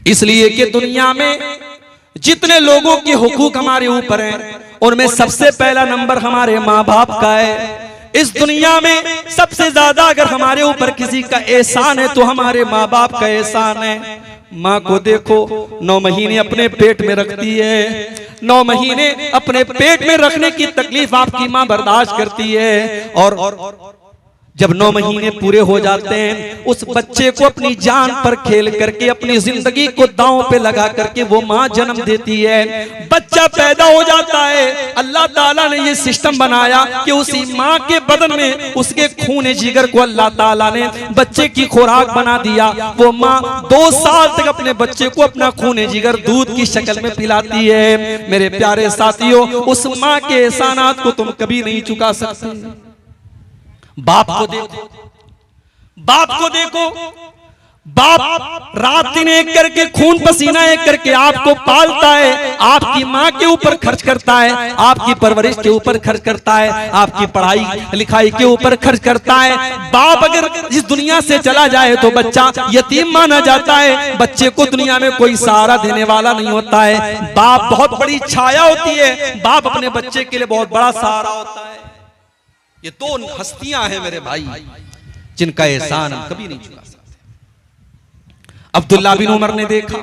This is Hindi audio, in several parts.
इसलिए कि दुनिया में जितने लोगों के हुकूक हमारे ऊपर हैं उनमें सबसे पहला नंबर हमारे माँ बाप का है। इस दुनिया में सबसे ज्यादा अगर हमारे ऊपर किसी का एहसान है तो हमारे माँ बाप का एहसान है। माँ को देखो 9 महीने अपने पेट में रखती है, 9 महीने अपने पेट में रखने की तकलीफ आपकी माँ बर्दाश्त करती है और जब 9 महीने पूरे हो जाते हैं उस बच्चे को अपनी जान पर खेल करके अपनी जिंदगी को दांव पे लगा करके वो माँ जन्म देती है। बच्चा पैदा हो जाता है। अल्लाह ताला ने ये सिस्टम बनाया कि उसी माँ के बदन में उसके खून जिगर को अल्लाह ताला ने बच्चे की खुराक बना दिया। वो माँ 2 साल तक अपने बच्चे को अपना खून जिगर दूध की शक्ल में पिलाती है। मेरे प्यारे साथियों, उस माँ के एहसानात को तुम कभी नहीं चुका सकते। बाप को देखो, बाप को देखो, बाप रात दिन एक करके खून पसीना एक करके आपको पालता है, आपकी माँ के ऊपर खर्च करता है, आपकी परवरिश के ऊपर खर्च करता है, आपकी पढ़ाई लिखाई के ऊपर खर्च करता है। बाप अगर इस दुनिया से चला जाए तो बच्चा यतीम माना जाता है, बच्चे को दुनिया में कोई सहारा देने वाला नहीं होता है। बाप बहुत बड़ी छाया होती है, बाप अपने बच्चे के लिए बहुत बड़ा सहारा होता है। ये 2 हस्तियां हैं मेरे भाई जिनका एहसान हम कभी नहीं चुका सकते। अब्दुल्ला बिन उमर ने देखा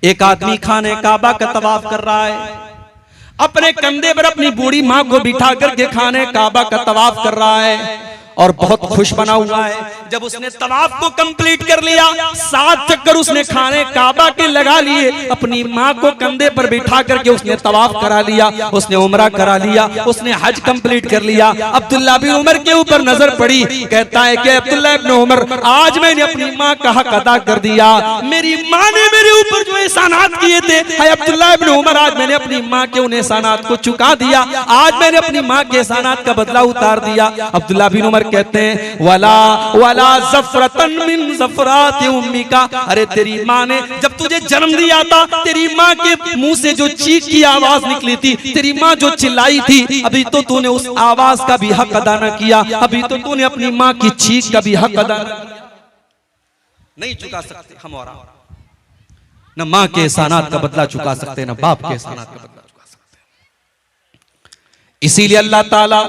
एक आदमी खाने काबा का तवाफ कर रहा है, अपने कंधे पर अपनी बूढ़ी माँ को बिठा करके खाने काबा का तवाफ कर रहा है और बहुत खुश बना हुआ है। जब उसने तवाफ को कंप्लीट कर लिया, 7 चक्कर उसने खाने काबा के लगा लिए, अपनी माँ को कंधे पर बिठा करके उसने तवाफ करा लिया, उसने उम्रा करा लिया, उसने हज कंप्लीट कर लिया। अब्दुल्ला बिन उमर के ऊपर नजर पड़ी, कहता है कि अब्दुल्ला इब्न उमर, आज मैंने अपनी माँ का हक अदा कर दिया। मेरी माँ ने मेरे ऊपर जो एहसानात किए थे, है अब्दुल्ला इब्न उमर, आज मैंने अपनी माँ के उन एहसानात को चुका दिया, आज मैंने अपनी माँ के एहसानात का बदला उतार दिया। अब्दुल्ला बिन उमर कहते हैं वला वला ज़फ़रतन मिन ज़फ़रात उम्मिका, अरे तेरी माँ ने जब तुझे जन्म दिया था, तेरी माँ के मुंह से जो चीख की आवाज निकली थी, तेरी माँ जो चिल्लाई थी, अभी तो तूने उस आवाज का भी हक अदा न किया, अभी तो तूने अपनी माँ की चीख का भी हक अदा नहीं चुका सकते। हमारा न माँ के एहसानात का बदला चुका सकते, न बाप के एहसानात का बदला चुका सकते। इसीलिए अल्लाह ताला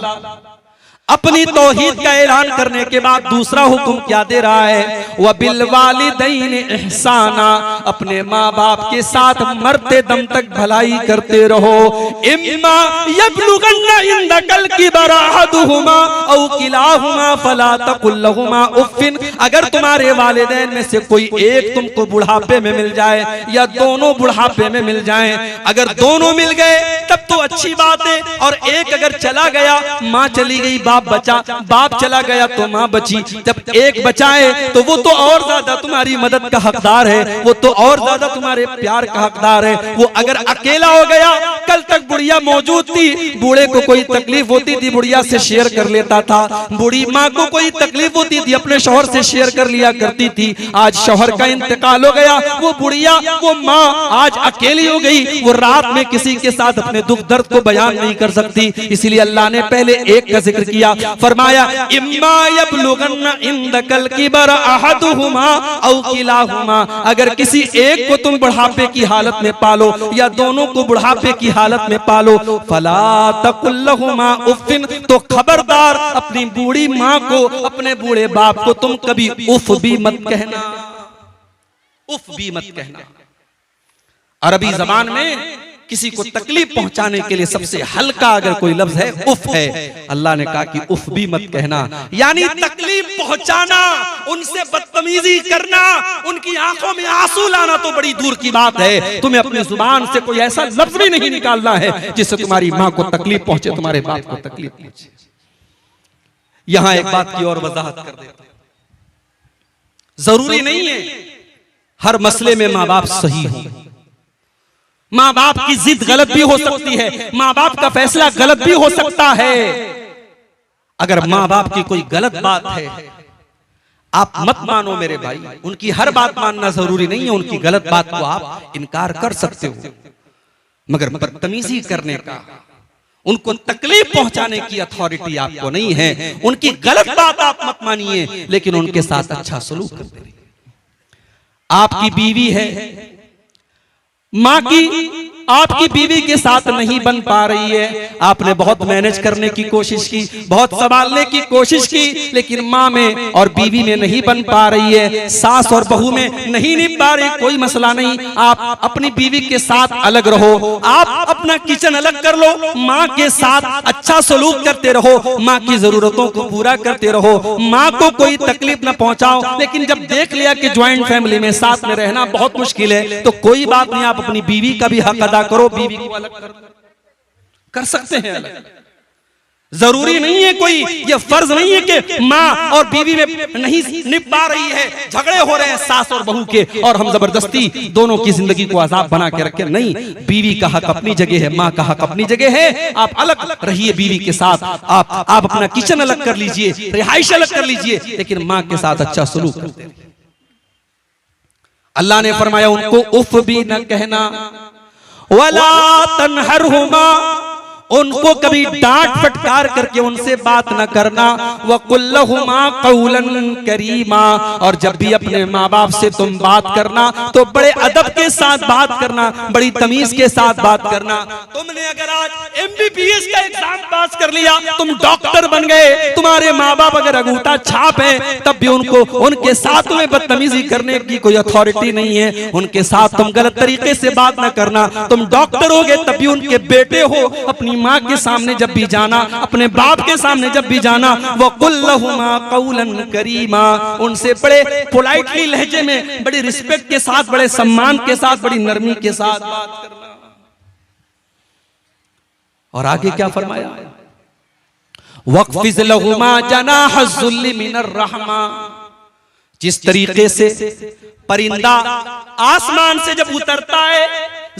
अपनी तौहीद का ऐलान करने के बाद दूसरा हुक्म क्या दे रहा है, वह बिल वालिदैन इहसाना, अपने माँ बाप के साथ मरते दम तक भलाई करते रहो। इम्मा यबलुगन्ना इंदकल किबर अहदुहुमा औ किलाहुमा फला तकुल लहुमा उफ्फिन, अगर तुम्हारे वालिदैन में से कोई एक तुमको बुढ़ापे में मिल जाए या दोनों बुढ़ापे में मिल जाएं, अगर दोनों मिल गए तब तो अच्छी बात है, और एक अगर चला गया, माँ चली गई बाप बचा, बाप चला गया तो माँ बची, जब एक बचाए तो वो तो और ज्यादा तुम्हारी मदद का हकदार है, वो तो और ज्यादा तुम्हारे प्यार का हकदार है। वो अगर अकेला हो गया, कल तक बुढ़िया मौजूद थी, बूढ़े को कोई तकलीफ होती थी बुढ़िया से शेयर कर लेता था, बूढ़ी माँ को कोई तकलीफ होती थी अपने शौहर से शेयर कर लिया करती थी। आज शौहर का इंतकाल हो गया, वो बुढ़िया वो माँ आज अकेली हो गई, वो रात में किसी के साथ अपने दुख दर्द को बयान नहीं कर सकती। इसीलिए अल्लाह ने पहले एक का जिक्र किया, फरमाया इम्मा यबलुगन्ना इंदकल किबर अहदुहुमा औ किलाहुमा, अगर किसी एक को तुम बुढ़ापे की हालत में पालो या दोनों को बुढ़ापे की हालत में पालो, फला तकुल लहुमा उफ्फिन, तो खबरदार अपनी बूढ़ी माँ को, अपने बूढ़े बाप को तुम कभी उफ भी मत कहना, उफ भी मत कहना। अरबी जबान में किसी को तकलीफ पहुंचाने के लिए सबसे हल्का अगर कोई लफ्ज है उफ है। अल्लाह ने कहा कि उफ भी मत कहना, यानी तकलीफ पहुंचाना, उनसे बदतमीजी करना, उनकी आंखों में आंसू लाना तो बड़ी दूर की बात है। तुम्हें अपनी जुबान से कोई ऐसा लफ्ज भी नहीं निकालना है जिससे तुम्हारी माँ को तकलीफ पहुंचे, तुम्हारे बाप को तकलीफ पहुंचे। यहां एक बात की और वजाहत कर देता हूं, जरूरी नहीं है हर मसले में माँ बाप सही हो, माँ बाप की जिद गलत भी हो सकती है, माँ बाप का फैसला गलत भी हो सकता है। अगर माँ बाप की कोई गलत बात है आप मत मानो मेरे भाई, उनकी हर बात मानना जरूरी नहीं है, उनकी गलत बात को आप इनकार कर सकते हो, मगर बदतमीजी करने का, उनको तकलीफ पहुंचाने की अथॉरिटी आपको नहीं है। उनकी गलत बात आप मत मानिए, लेकिन उनके साथ अच्छा सलूक करते रहिए। आपकी बीवी है, माँ की आपकी बीवी के साथ नहीं बन पा रही है, आपने बहुत मैनेज करने की कोशिश की, बहुत संभालने की कोशिश की, लेकिन माँ में और बीवी में नहीं बन पा रही है, सास और बहू में नहीं निभ पा रही, कोई मसला नहीं, आप अपनी बीवी के साथ अलग रहो, आप अपना किचन अलग कर लो, माँ के साथ अच्छा सलूक करते रहो, माँ की जरूरतों को पूरा करते रहो, माँ को कोई तकलीफ न पहुंचाओ। लेकिन जब देख लिया कि ज्वाइंट फैमिली में साथ में रहना बहुत मुश्किल है, तो कोई बात नहीं, आप अपनी बीवी का भी हक अदा करो, बीवी को अलग कर सकते हैं अलग। जरूरी नहीं है कोई, ये फर्ज नहीं है कि माँ और बीवी में नहीं निभ पा रही है, झगड़े हो रहे हैं सास और बहू के, और हम जबरदस्ती दोनों की जिंदगी को आजाद बना के रखें। नहीं, बीवी का हक अपनी जगह है, माँ का हक अपनी जगह है, आप अलग रहिए बीवी के साथ, आप अपना किचन अलग कर लीजिए, रिहाइश अलग कर लीजिए, लेकिन माँ के साथ अच्छा सलूक करते रहिए। अल्लाह ने फरमाया उनको उफ भी न कहना, वला तनहरहुमा, उनको कभी डांट फटकार करके उनसे बात न करना, वकुल्लहुमा कौलन करीमा, और जब भी अपने माँ बाप से तुम बात करना तो बड़े अदब के साथ बात करना, बड़ी तमीज के साथ बात करना। तुमने अगर आज MBBS का एग्जाम पास कर लिया, तुम डॉक्टर बन गए, तुम्हारे माँ बाप अगर अंगूठा छाप है, तब भी उनके साथ तुम्हें बदतमीजी करने की कोई अथॉरिटी नहीं है, उनके साथ तुम गलत तरीके से बात न करना। तुम डॉक्टर हो गए, तब भी उनके बेटे हो, अपनी माँ के सामने जब भी जाना, अपने बाप के सामने जब भी जाना, वो कुल्लहुमा कौलन करीमा, उनसे बड़े पोलाइटली लहजे में, बड़ी रिस्पेक्ट के साथ, बड़े सम्मान के साथ, बड़ी नरमी के साथ बात करना। और आगे क्या फरमाया, वक़्फ़िज़ लहुमा जनाह ज़ुल्लि मिनर रहमा, जिस तरीके से परिंदा आसमान से जब उतरता है,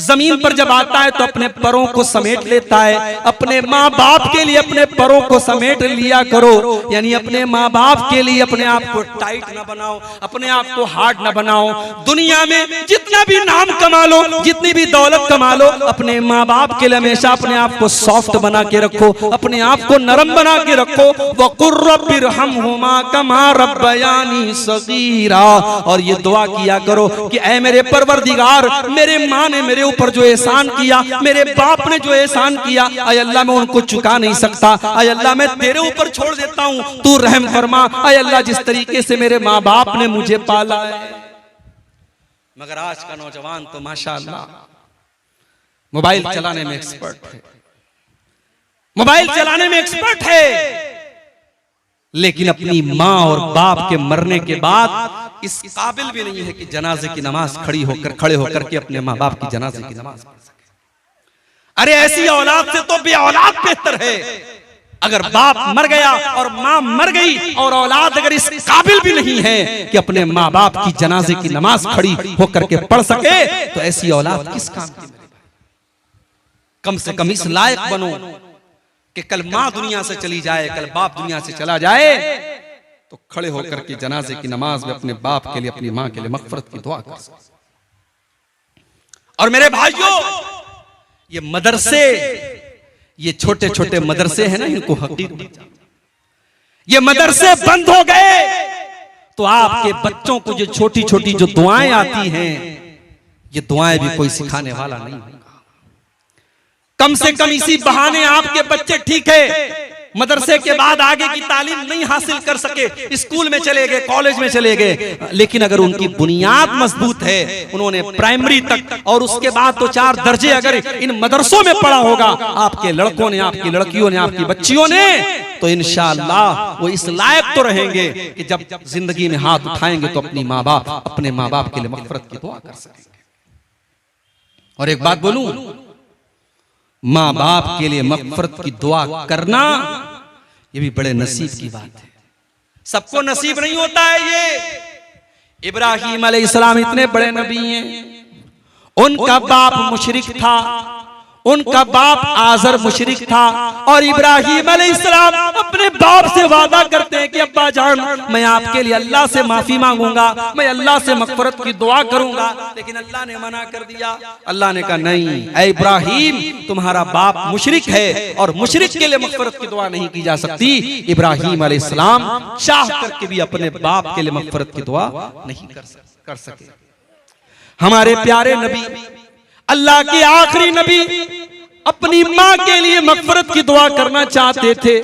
जमीन पर जब आता है तो अपने परों को समेट लेता है, अपने माँ बाप के लिए अपने परों को समेट लिया करो, यानी अपने माँ बाप के लिए अपने आप को टाइट न बनाओ, अपने आप को हार्ड न बनाओ। दुनिया में जितना भी नाम कमा लो, जितनी भी दौलत कमा लो, अपने माँ बाप के लिए हमेशा अपने आप को सॉफ्ट बना के रखो, अपने आप को नरम बना के रखो। वक़ुर रब्बिरहमहुमा कमा रब्बयानी सगीरा, और ये दुआ किया करो कि ऐ मेरे परवरदिगार, मेरे माँ ने मेरे ऊपर जो एहसान किया, मेरे बाप ने जो एहसान किया, आय अल्लाह मैं उनको चुका नहीं सकता, आय अल्लाह मैं तेरे ऊपर छोड़ देता हूं, तू रहम फरमा। आय अल्लाह जिस तरीके से मेरे माँ बाप ने मुझे पाला है। मगर आज का नौजवान तो माशाअल्लाह मोबाइल चलाने में एक्सपर्ट है, मोबाइल चलाने में एक्सपर्ट है, लेकिन अपनी माँ और बाप के मरने के बाद इस काबिल भी नहीं है कि जनाजे की नमाज खड़े होकर के अपने माँ बाप की जनाजे की नमाज पढ़ सके। अरे ऐसी औलाद से तो बे औलाद बेहतर है। अगर बाप मर गया और माँ मर गई और औलाद अगर इस काबिल भी नहीं है कि अपने माँ बाप की जनाजे की नमाज खड़ी होकर के पढ़ सके, तो ऐसी औलाद किस काम की? कम से कम इस लायक बनो कि कल माँ दुनिया से चली जाए, कल बाप दुनिया से चला जाए, तो खड़े होकर के जनाजे की नमाज में अपने बाप के लिए, अपनी माँ के लिए मग़फ़िरत की दुआ कर सकते। और मेरे भाइयों, ये मदरसे, ये छोटे छोटे मदरसे हैं ना, इनको हकीकत, ये मदरसे बंद हो गए तो आपके बच्चों को जो छोटी छोटी जो दुआएं आती हैं, ये दुआएं भी कोई सिखाने वाला नहीं होगा। कम से कम इसी बहाने आपके बच्चे ठीक है, मदरसे के बाद आगे की तालीम नहीं हासिल कर सके, स्कूल में चले गए, कॉलेज में चले गए, लेकिन अगर उनकी बुनियाद मजबूत है, उन्होंने प्राइमरी तक और उसके बाद तो 4 दर्जे अगर इन मदरसों में पढ़ा होगा आपके लड़कों ने, आपकी लड़कियों ने, आपकी बच्चियों ने, तो इंशाअल्लाह वो इस लायक तो रहेंगे कि जब जिंदगी में हाथ उठाएंगे तो अपने माँ बाप के लिए मग़फ़िरत की दुआ कर सकेंगे। और एक बात बोलूं, माँ बाप के लिए मग़फ़िरत की दुआ करना ये भी बड़े नसीब की बात है। सबको नसीब नहीं होता है ये। इब्राहीम अलैहिस्सलाम इतने बड़े नबी हैं, उनका बाप मुशरिक था, उनका बाप आज़र मुशरिक था, और इब्राहीम अलैहिस्सलाम अपने बाप से वादा करते हैं कि अब्बा जान, मैं आपके लिए अल्लाह से माफी मांगूंगा, मैं अल्लाह से मग़फ़िरत की दुआ करूंगा, लेकिन अल्लाह ने मना कर दिया। अल्लाह ने कहा नहीं, ऐ इब्राहीम, तुम्हारा बाप मुशरिक है और मुशरिक के लिए मग़फ़िरत की दुआ नहीं की जा सकती। इब्राहीम अलैहिस्सलाम चाह करके भी अपने बाप के लिए मग़फ़िरत की दुआ नहीं कर सके। हमारे प्यारे नबी, अल्लाह के आखिरी नबी अपनी माँ के लिए मगफरत की दुआ करना चाहते थे।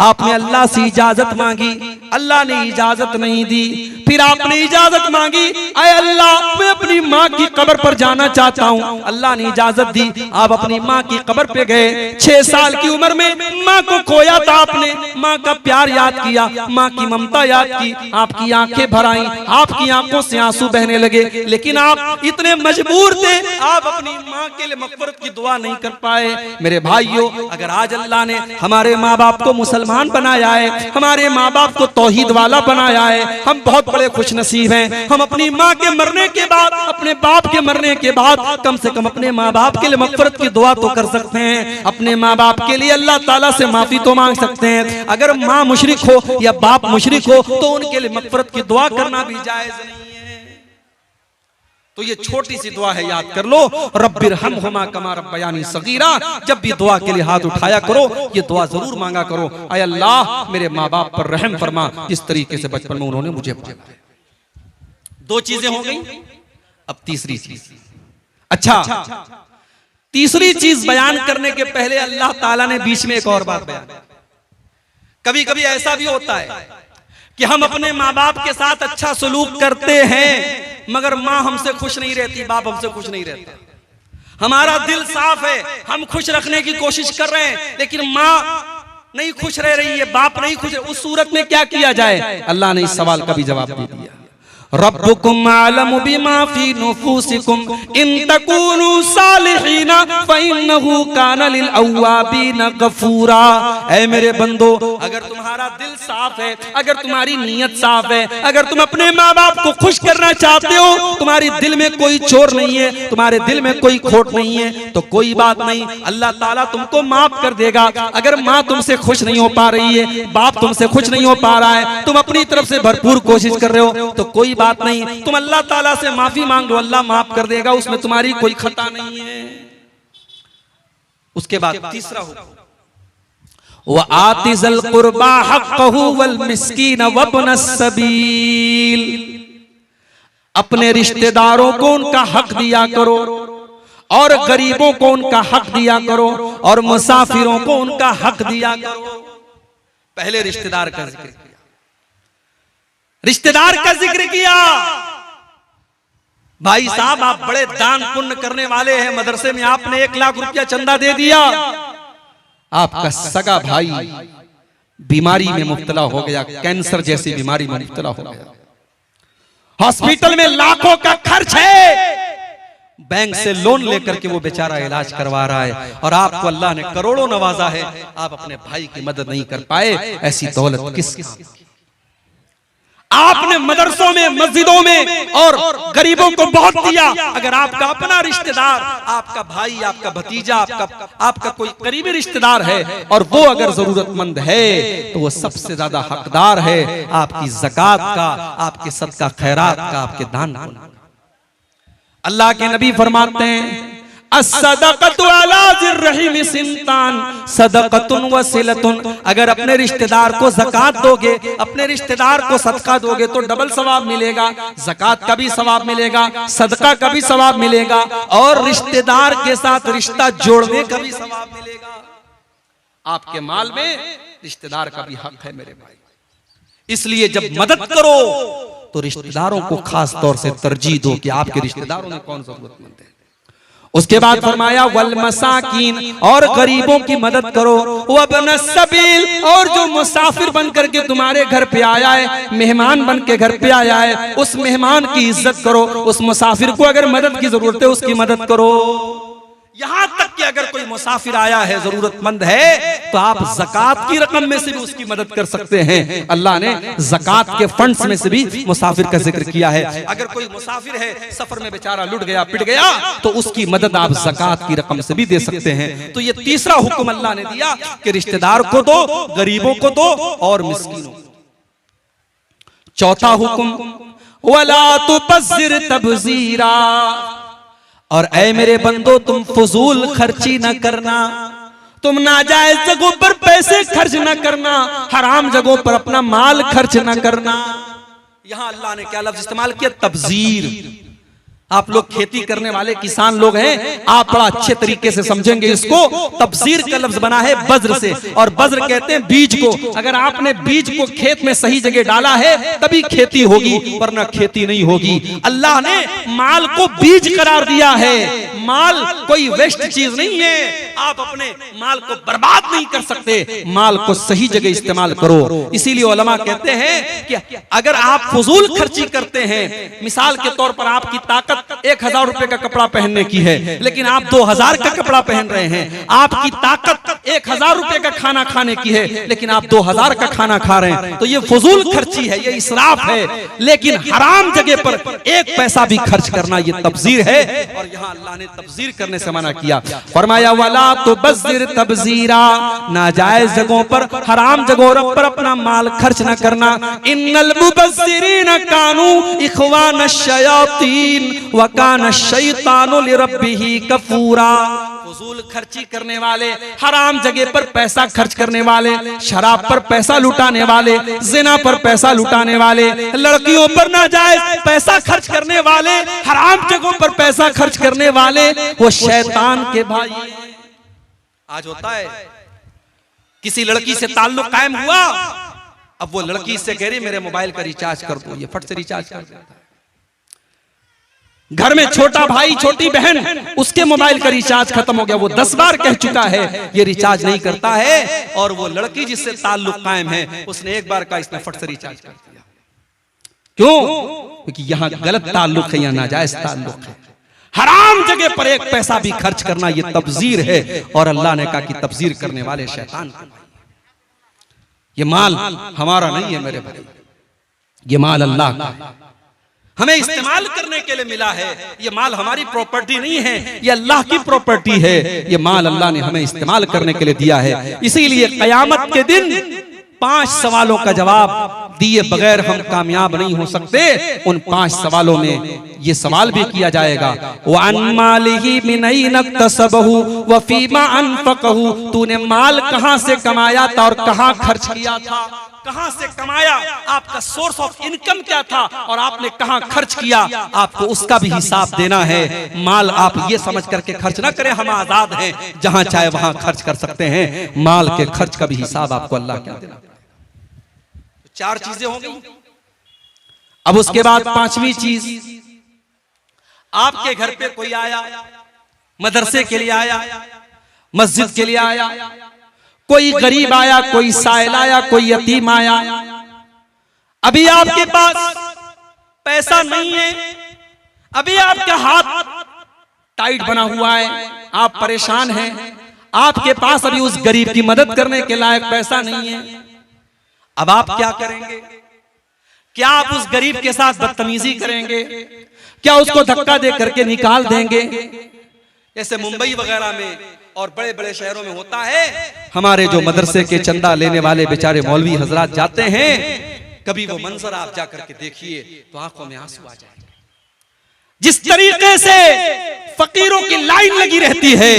आपने अल्लाह से इजाजत मांगी, अल्लाह ने इजाजत नहीं दी। फिर आपने इजाजत मांगी, अय अल्लाह मैं अपनी माँ की कब्र पर जाना चाहता हूँ। अल्लाह ने इजाजत दी, आप अपनी माँ की कब्र पे गए। 6 साल की उम्र में माँ को खोया था आपने, माँ का प्यार याद किया, माँ की ममता याद की, आपकी आंखें भर आईं, आपकी आंखों से आंसू बहने लगे। लेकिन आप इतने मजबूर थे, आप अपनी माँ के लिए मगफरत की दुआ नहीं कर पाए। मेरे भाइयों, अगर आज अल्लाह ने हमारे माँ बाप को मुसलमान बनाया है, हमारे माँ बाप को तौहीद वाला बनाया है, हम बहुत बड़े खुशनसीब हैं। हम अपनी माँ के मरने के बाद, अपने बाप के मरने के बाद कम से कम अपने माँ बाप के लिए मगफरत की दुआ तो कर सकते हैं। अपने माँ बाप के लिए अल्लाह ताला से माफी तो मांग सकते हैं। अगर माँ मुशरिक हो या बाप मुशरिक हो तो उनके लिए मगफरत की दुआ करना भी जायज नहीं है। तो ये छोटी सी दुआ है, याद कर लो, रब्बिरहमहुमा कमा रब्बयानी सगीरा। जब भी दुआ के लिए हाथ उठाया करो, ये दुआ जरूर मांगा करो, ऐ अल्लाह मेरे माँ बाप पर रहम फरमा, जिस तरीके से बचपन में उन्होंने मुझे पाला। 2 चीजें हो गई, अब तीसरी चीज। अच्छा, तीसरी चीज बयान करने के पहले अल्लाह ताला ने बीच में एक और बात बयान। कभी कभी ऐसा भी होता है कि हम अपने माँ बाप के साथ अच्छा सलूक करते हैं, मगर माँ हमसे खुश नहीं रहती, बाप हमसे खुश नहीं रहता। हमारा दिल साफ है, हम खुश रखने की कोशिश कर रहे हैं, लेकिन माँ नहीं खुश रह रही है, बाप नहीं खुश। उस सूरत में क्या किया जाए? अल्लाह ने इस सवाल का भी जवाब दे दिया। रब्बुकुम आलमु बिमा फी नुफूसिकुम इन तकूनु सालिहीना फइन्नहु काना लिल अव्वाबीना गफूरा। ऐ मेरे बंदो, अगर तुम्हारा दिल साफ है, अगर तुम्हारी नीयत साफ है, अगर तुम अपने माँ बाप को खुश करना चाहते हो, तुम्हारे दिल में कोई चोर नहीं है, तुम्हारे दिल में कोई खोट नहीं है, तो कोई बात नहीं, अल्लाह ताला तुमको माफ कर देगा। अगर माँ तुमसे खुश नहीं हो पा रही है, बाप तुमसे खुश नहीं हो पा रहा है, तुम अपनी तरफ से भरपूर कोशिश कर रहे हो, तो कोई बात नहीं, तुम अल्लाह ताला से माफी मांग लो, अल्लाह माफ कर देगा, उसमें तुम्हारी कोई खता नहीं है। उसके बाद तीसरा हुक्म, व आतिज़ल कुर्बा हक़्क़हु वल मिस्कीन वब्नस सबील। अपने रिश्तेदारों को उनका हक दिया करो, और गरीबों को उनका हक दिया करो, और मुसाफिरों को उनका हक दिया करो। पहले रिश्तेदार का जिक्र किया, रिश्तेदार का जिक्र किया। भाई साहब, आप बड़े दान पुण्य करने वाले हैं, मदरसे में आपने 1 लाख रुपया चंदा दे दिया, आपका सगा भाई बीमारी में मुब्तला हो गया, कैंसर जैसी बीमारी में मुब्तला हो गया, हॉस्पिटल में लाखों का खर्च है, बैंक से लोन लेकर के वो बेचारा इलाज करवा रहा है, और आपको अल्लाह ने करोड़ों नवाजा है, आप अपने भाई की मदद नहीं कर पाए। ऐसी दौलत किस काम की? आपने मदरसों में, मस्जिदों में और गरीबों को बहुत दिया। अगर आपका अपना रिश्तेदार, आपका भाई, आपका भतीजा, आपका कोई करीबी रिश्तेदार है, और वो अगर जरूरतमंद है, तो वो सबसे ज्यादा हकदार है आपकी ज़कात का, आपके सदका खैरात का, आपके दान का। अल्लाह के नबी फरमाते हैं, अस्सदक़तु अला ज़िर्रहिम सिंतान सदक़तुन वसिलतुन। अगर अपने रिश्तेदार को ज़कात दोगे, अपने रिश्तेदार को सदका दोगे, तो डबल सवाब मिलेगा, ज़कात का भी सवाब मिलेगा, सदका का भी सवाब मिलेगा, और रिश्तेदार के साथ रिश्ता जोड़ने का भी सवाब मिलेगा। आपके माल में रिश्तेदार का भी हक है मेरे भाई। इसलिए जब मदद करो तो रिश्तेदारों को खास तौर से तरजीह दो कि आपके रिश्तेदारों में कौन जरूरतमंद है। उसके बाद फरमाया वल मसाकीन, और गरीबों की मदद करो, वब्न सबील, और जो मुसाफिर बन करके तुम्हारे घर पे आया है, मेहमान बन के घर पे आया है, उस मेहमान की इज्जत करो, उस मुसाफिर को अगर मदद की जरूरत है उसकी मदद करो। यहां तक कि अगर कोई मुसाफिर आया है, जरूरतमंद है, तो आप ज़कात की रकम में से भी उसकी मदद कर सकते हैं। अल्लाह ने ज़कात के फंड्स में से भी मुसाफिर का जिक्र किया है। अगर कोई मुसाफिर है, सफर में बेचारा लुट गया, पिट गया, तो उसकी मदद आप ज़कात की रकम से भी दे सकते हैं। तो ये तीसरा हुक्म अल्लाह ने दिया कि रिश्तेदार को दो, गरीबों को दो, और मिस्कीनों को। चौथा हुक्म, वला तुबज़्ज़िर तबज़ीरा। और ऐ मेरे बंदो, तुम फजूल खर्ची न करना, तुम नाजायज जगहों पर पैसे खर्च न करना, हराम जगहों पर अपना माल खर्च न करना। यहां अल्लाह ने क्या लफ्ज इस्तेमाल किया? तबजीर। आप लोग खेती करने वाले किसान लोग हैं, आप बड़ा अच्छे तरीके से समझेंगे इसको। तब्जीर का लफ्ज बना है बज्र से, और बज्र कहते हैं बीज को। अगर आपने बीज को खेत में सही जगह डाला है तभी खेती होगी, वरना खेती नहीं होगी। अल्लाह ने माल को बीज करार दिया है। माल कोई वेस्ट चीज नहीं है, आप अपने माल को बर्बाद नहीं कर सकते, माल को सही जगह इस्तेमाल करो। इसीलिए उलमा कहते हैं कि अगर आप फजूल खर्ची करते हैं, मिसाल के तौर पर आपकी ताकत 1000 रुपए का कपड़ा पहनने की है, लेकिन आप 2000 का कपड़ा पहन रहे हैं। आपकी ताकत 1000 रुपए का खाना खाने की है, लेकिन आप 2000 का खाना खा रहे हैं, तो ये फजूल खर्ची है, ये इसराफ है। लेकिन हराम जगह पर एक पैसा भी खर्च करना ये तब्जीर है, और यहाँ अल्लाह ने तब्जीर करने से मना किया। फरमाया वाला तो बज़िर तब्जीरा, नाजायज जगहों पर, हराम जगहों पर अपना माल खर्च न करना। इन्नल मुबज़्ज़िरीन कानू इख़वान शयातीन व कान शैतानु लिरब्बिही कफूरा। फजूल खर्ची करने वाले, हराम जगह पर पैसा खर्च करने वाले, शराब पर पैसा लुटाने वाले, जिना पर पैसा लुटाने वाले, लड़कियों पर नाजायज पैसा खर्च करने वाले, हराम जगहों पर पैसा खर्च करने वाले, वो शैतान के भाई। आज होता है किसी लड़की से ताल्लुक कायम हुआ, अब वो लड़की से कह रही मेरे मोबाइल का रिचार्ज कर दो, ये फट से रिचार्ज कर देता है। घर में छोटा भाई छोटी बहन, उसके मोबाइल का रिचार्ज खत्म हो गया, वो 10 बार कह चुका है ये रिचार्ज नहीं करता है, और वो लड़की जिससे ताल्लुक कायम है उसने एक बार कहा, इसने फट से रिचार्ज कर दिया। क्यों? क्योंकि यहां गलत ताल्लुक है, यहां नाजायज ताल्लुक है। हराम जगह पर एक पैसा भी खर्च करना ये तब्जीर है, और अल्लाह ने कहा कि तब्जीर करने वाले शैतान। ये माल हमारा नहीं है मेरे भाई, ये माल अल्लाह का है, हमें इस्तेमाल करने के लिए मिला है। ये माल हमारी प्रॉपर्टी नहीं है, ये अल्लाह की प्रॉपर्टी है। ये माल अल्लाह ने हमें इस्तेमाल करने के लिए दिया है। इसीलिए क़यामत के दिन 5 सवालों का जवाब दिए बगैर हम कामयाब नहीं हो सकते। उन 5 सवालों में ये सवाल भी किया जाएगा, वअन मालिही मिन ऐन इक्तसबहु व फीमा अनफक़हु, तूने माल कहां से कमाया था और कहां खर्च किया था। कहां से कमाया, आपका सोर्स ऑफ इनकम क्या था, और आपने कहां खर्च किया, आपको उसका भी हिसाब देना है। माल आप ये समझ करके खर्च ना करें हम आजाद हैं, जहां चाहे वहां खर्च कर सकते हैं। माल के खर्च का भी हिसाब आपको अल्लाह क्या देना। 4 चीजें हो गई। अब उसके बाद 5वीं चीज, आपके घर पे कोई आया, मदरसे के लिए आया, मस्जिद के लिए आया, कोई गरीब आया, कोई साइल आया, कोई यतीम आया। अभी आपके पास पैसा नहीं है, अभी आपका हाथ टाइट बना हुआ है, आप परेशान हैं, आपके पास अभी उस गरीब की मदद करने के लायक पैसा नहीं है। अब आप क्या करेंगे? क्या आप उस गरीब के साथ बदतमीजी करेंगे? क्या उसको धक्का दे करके निकाल देंगे? जैसे मुंबई वगैरह में और बड़े बड़े शहरों में होता है, हमारे जो मदरसे के चंदा लेने वाले बेचारे मौलवी हजरात जाते हैं, कभी वो मंजर आप जाकर के देखिए तो आंखों में आंसू आ जाएंगे। जिस तरीके से फकीरों की लाइन लगी रहती है,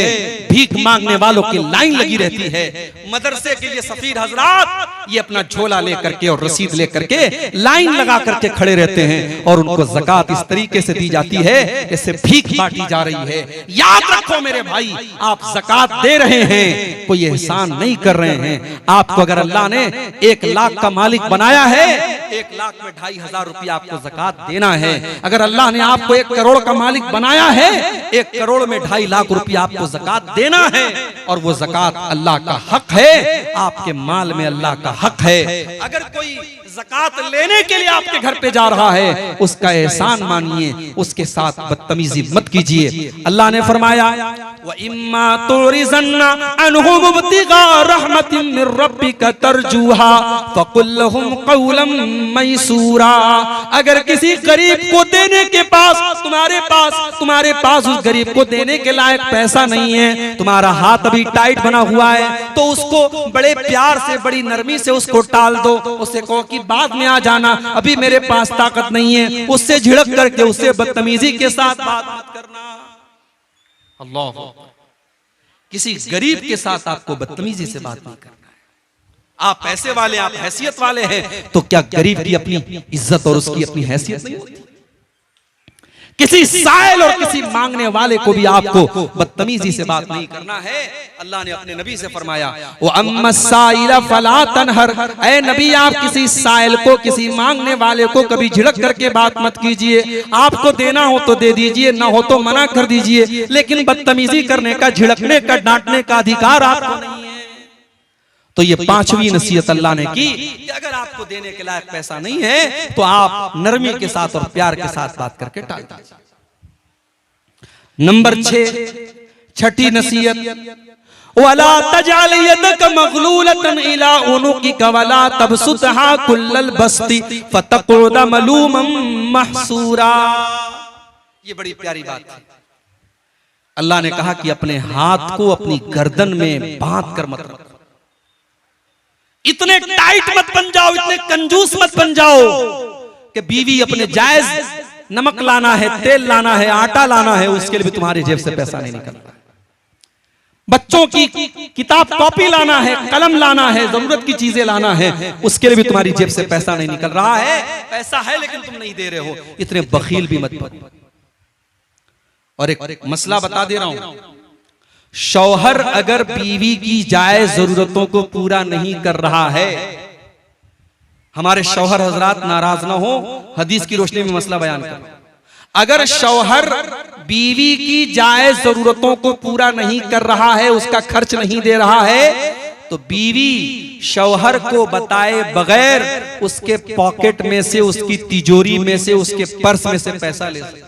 भीख मांगने वालों की लाइन लगी रहती है, मदरसे के लिए सफीर हजरात ये अपना झोला लेकर के और रसीद लेकर के लाइन लगा करके खड़े रहते हैं, और उनको ज़कात इस तरीके से दी जाती है जैसे भीख बांटी जा रही है। याद रखो मेरे भाई, आप ज़कात दे रहे हैं, कोई एहसान नहीं कर रहे हैं। आपको अगर अल्लाह ने 1 लाख का मालिक बनाया है, 1 लाख में 2500 रुपया आपको ज़कात देना है। अगर अल्लाह ने आपको 1 करोड़ का मालिक बनाया है, 1 करोड़ में 2.5 लाख रुपया आपको ज़कात देना है, और वो ज़कात अल्लाह का हक है, आपके माल में अल्लाह का हक है। अगर कोई ज़कात लेने के लिए आपके घर पे जा रहा है, उसका एहसान मानिए, उसके साथ बदतमीजी मत कीजिए। अल्लाह ने फरमाया व इम्मा तुरिज़न्ना अनहुम इब्तिगा रहमतिन मिर रब्बिका तरजूहा फकुल लहुम क़ौलन मैसूरा। अगर किसी गरीब को देने के पास तुम्हारे पास उस गरीब को देने के लायक पैसा नहीं है, तुम्हारा हाथ अभी टाइट बना हुआ है, तो उसको बड़े प्यार से, बड़ी नरमी से उसको टाल दो। उससे कहो कि बाद में आ जाना, अभी मेरे पास ताकत नहीं है। उससे झिड़क करके, उससे बदतमीजी के साथ बात मत करना। अल्लाह, किसी गरीब के साथ आपको बदतमीजी से बात नहीं करना है। आप पैसे वाले, आप हैसियत वाले हैं, तो क्या गरीब की अपनी इज्जत और उसकी अपनी हैसियत नहीं होती? किसी साइल और किसी मांगने वाले को भी आपको बदतमीजी से बात नहीं करना है। अल्लाह ने अपने नबी से फरमाया, वो अम्मा साइला फला तनहर, ऐ नबी आप किसी साइल को, किसी मांगने वाले को कभी झिड़क करके बात मत कीजिए। आपको देना हो तो दे दीजिए, ना हो तो मना कर दीजिए, लेकिन बदतमीजी करने का, झिड़कने का, डांटने का अधिकार आपको नहीं है। तो ये पांचवी नसीहत अल्लाह ने की कि अगर आपको देने के लायक पैसा नहीं है तो आप नरमी के साथ और प्यार के साथ बात करके टाल दीजिए। नंबर 6, छठी नसीहत, वला तजअल यदक मगलूलतन इला उनुकिक वला तबसुतहा कुल्लल बस्ती फतक़ुद मलूमन महसूरा। ये बड़ी प्यारी बात है। अल्लाह ने कहा कि अपने हाथ को अपनी गर्दन में बांध कर मत रखो, इतने टाइट मत बन जाओ, इतने कंजूस मत बन जाओ कि बीवी अपने जायज नमक लाना है, तेल लाना है, आटा लाना है, उसके लिए भी तुम्हारी जेब से पैसा नहीं निकलता। बच्चों की किताब कॉपी लाना है, कलम लाना है, जरूरत की चीजें लाना है, उसके लिए भी तुम्हारी जेब से पैसा नहीं निकल रहा है। पैसा है लेकिन तुम नहीं दे रहे हो, इतने बखील भी मत बनो। और एक मसला बता दे रहा हूं, शौहर अगर बीवी की जायज जरूरतों को पूरा नहीं कर रहा है, हमारे शौहर हजरात नाराज ना हो, हदीस की रोशनी में मसला बयान कर, अगर शौहर बीवी की जायज जरूरतों को पूरा नहीं कर रहा है, उसका खर्च नहीं दे रहा है, तो बीवी शौहर को बताए बगैर उसके पॉकेट में से, उसकी तिजोरी में से, उसके पर्स में से पैसा ले सकती है।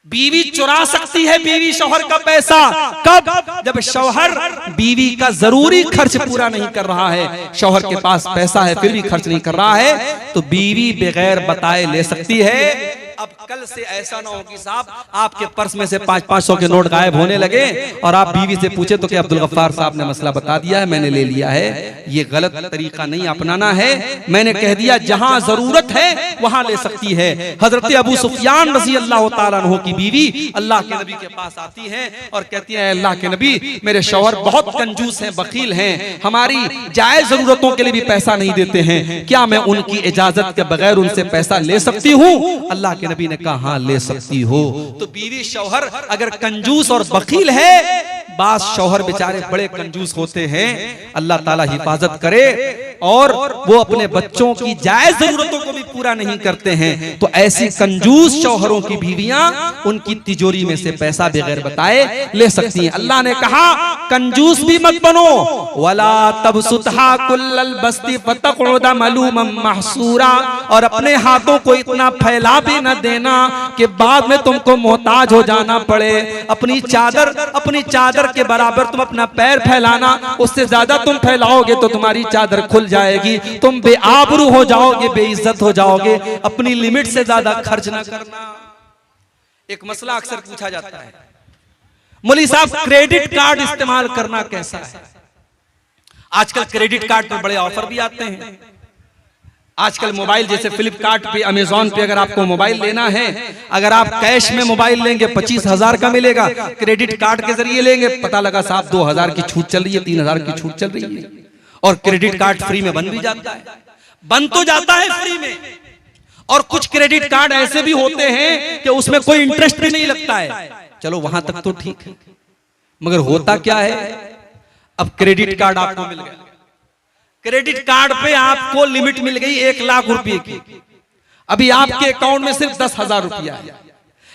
बीवी चुरा सकती है बीवी शौहर का पैसा, कब? जब शौहर बीवी का जरूरी खर्च पूरा नहीं कर रहा है, शौहर के पास पैसा है फिर भी खर्च नहीं कर रहा है, तो बीवी बगैर बताए ले सकती है। अब कल से ऐसा ना हो कि साहब आपके पर्स में से 500-500 के नोट गायब होने लगे और आप बीवी से पूछे तो कि अब्दुल गफ्फार साहब ने मसला बता दिया है, मैंने ले लिया है। ये गलत तरीका नहीं अपनाना है। मैंने कह दिया जहां जरूरत है वहां ले सकती है। हजरत अबू सुफियान रज़ी अल्लाह तआला अन्हु की बीवी अल्लाह के नबी के पास आती हैं और कहती हैं, अल्लाह के नबी मेरे शौहर बहुत कंजूस हैं, बखील हैं, हमारी जायज जरूरतों के लिए भी पैसा नहीं देते हैं, क्या मैं उनकी इजाजत के बगैर उनसे पैसा ले सकती हूँ? अल्लाह के नबी ने कहा हाँ ले सकती हो। तो बीवी शौहर अगर कंजूस और बखील है, बास शौहर बेचारे बड़े कंजूस होते हैं, अल्लाह ताला हिफाजत करे, और वो अपने बच्चों की जायज जरूरतों को भी पूरा नहीं करते हैं, तो ऐसी कंजूस शौहरों की बीवियां उनकी तिजोरी में से पैसा बगैर बताए ले सकती हैं। अल्लाह ने कहा कंजूस भी मत बनो, वला तबसुतहा कुल्लल बस्ती फतक़ुद मलूमन महसूरा, और अपने हाथों को इतना फैला भी न देना कि बाद में तुमको मोहताज हो जाना पड़े। अपनी चादर के बराबर तुम अपना पैर फैलाना, उससे ज्यादा तुम फैलाओगे तो तुम्हारी चादर खुल जाएगी, तुम बेआबरू हो जाओगे, बेइज्जत हो जाओगे। अपनी लिमिट से ज्यादा खर्च ना करना। एक मसला अक्सर पूछा जाता है, मौलवी साहब क्रेडिट कार्ड इस्तेमाल करना कैसा है? आजकल क्रेडिट कार्ड पर बड़े ऑफर भी आते हैं। आजकल मोबाइल जैसे फ्लिपकार्ट पे, अमेजॉन पे अगर आपको मोबाइल लेना है, अगर आप कैश में मोबाइल लेंगे 25,000 का मिलेगा, क्रेडिट कार्ड के जरिए लेंगे पता लगा साहब 2,000 की छूट चल रही है, 3,000 की छूट चल रही है, और क्रेडिट कार्ड फ्री में बन भी जाता है। बन तो जाता है फ्री में, और कुछ क्रेडिट कार्ड ऐसे भी होते हैं कि उसमें कोई इंटरेस्ट भी नहीं लगता है। चलो वहां तक तो ठीक है, मगर होता क्या है, अब क्रेडिट कार्ड आपको मिल गया, क्रेडिट कार्ड पे आपको लिमिट मिल गई 1 लाख रुपए की, अभी आपके अकाउंट में सिर्फ 10,000 रुपया है,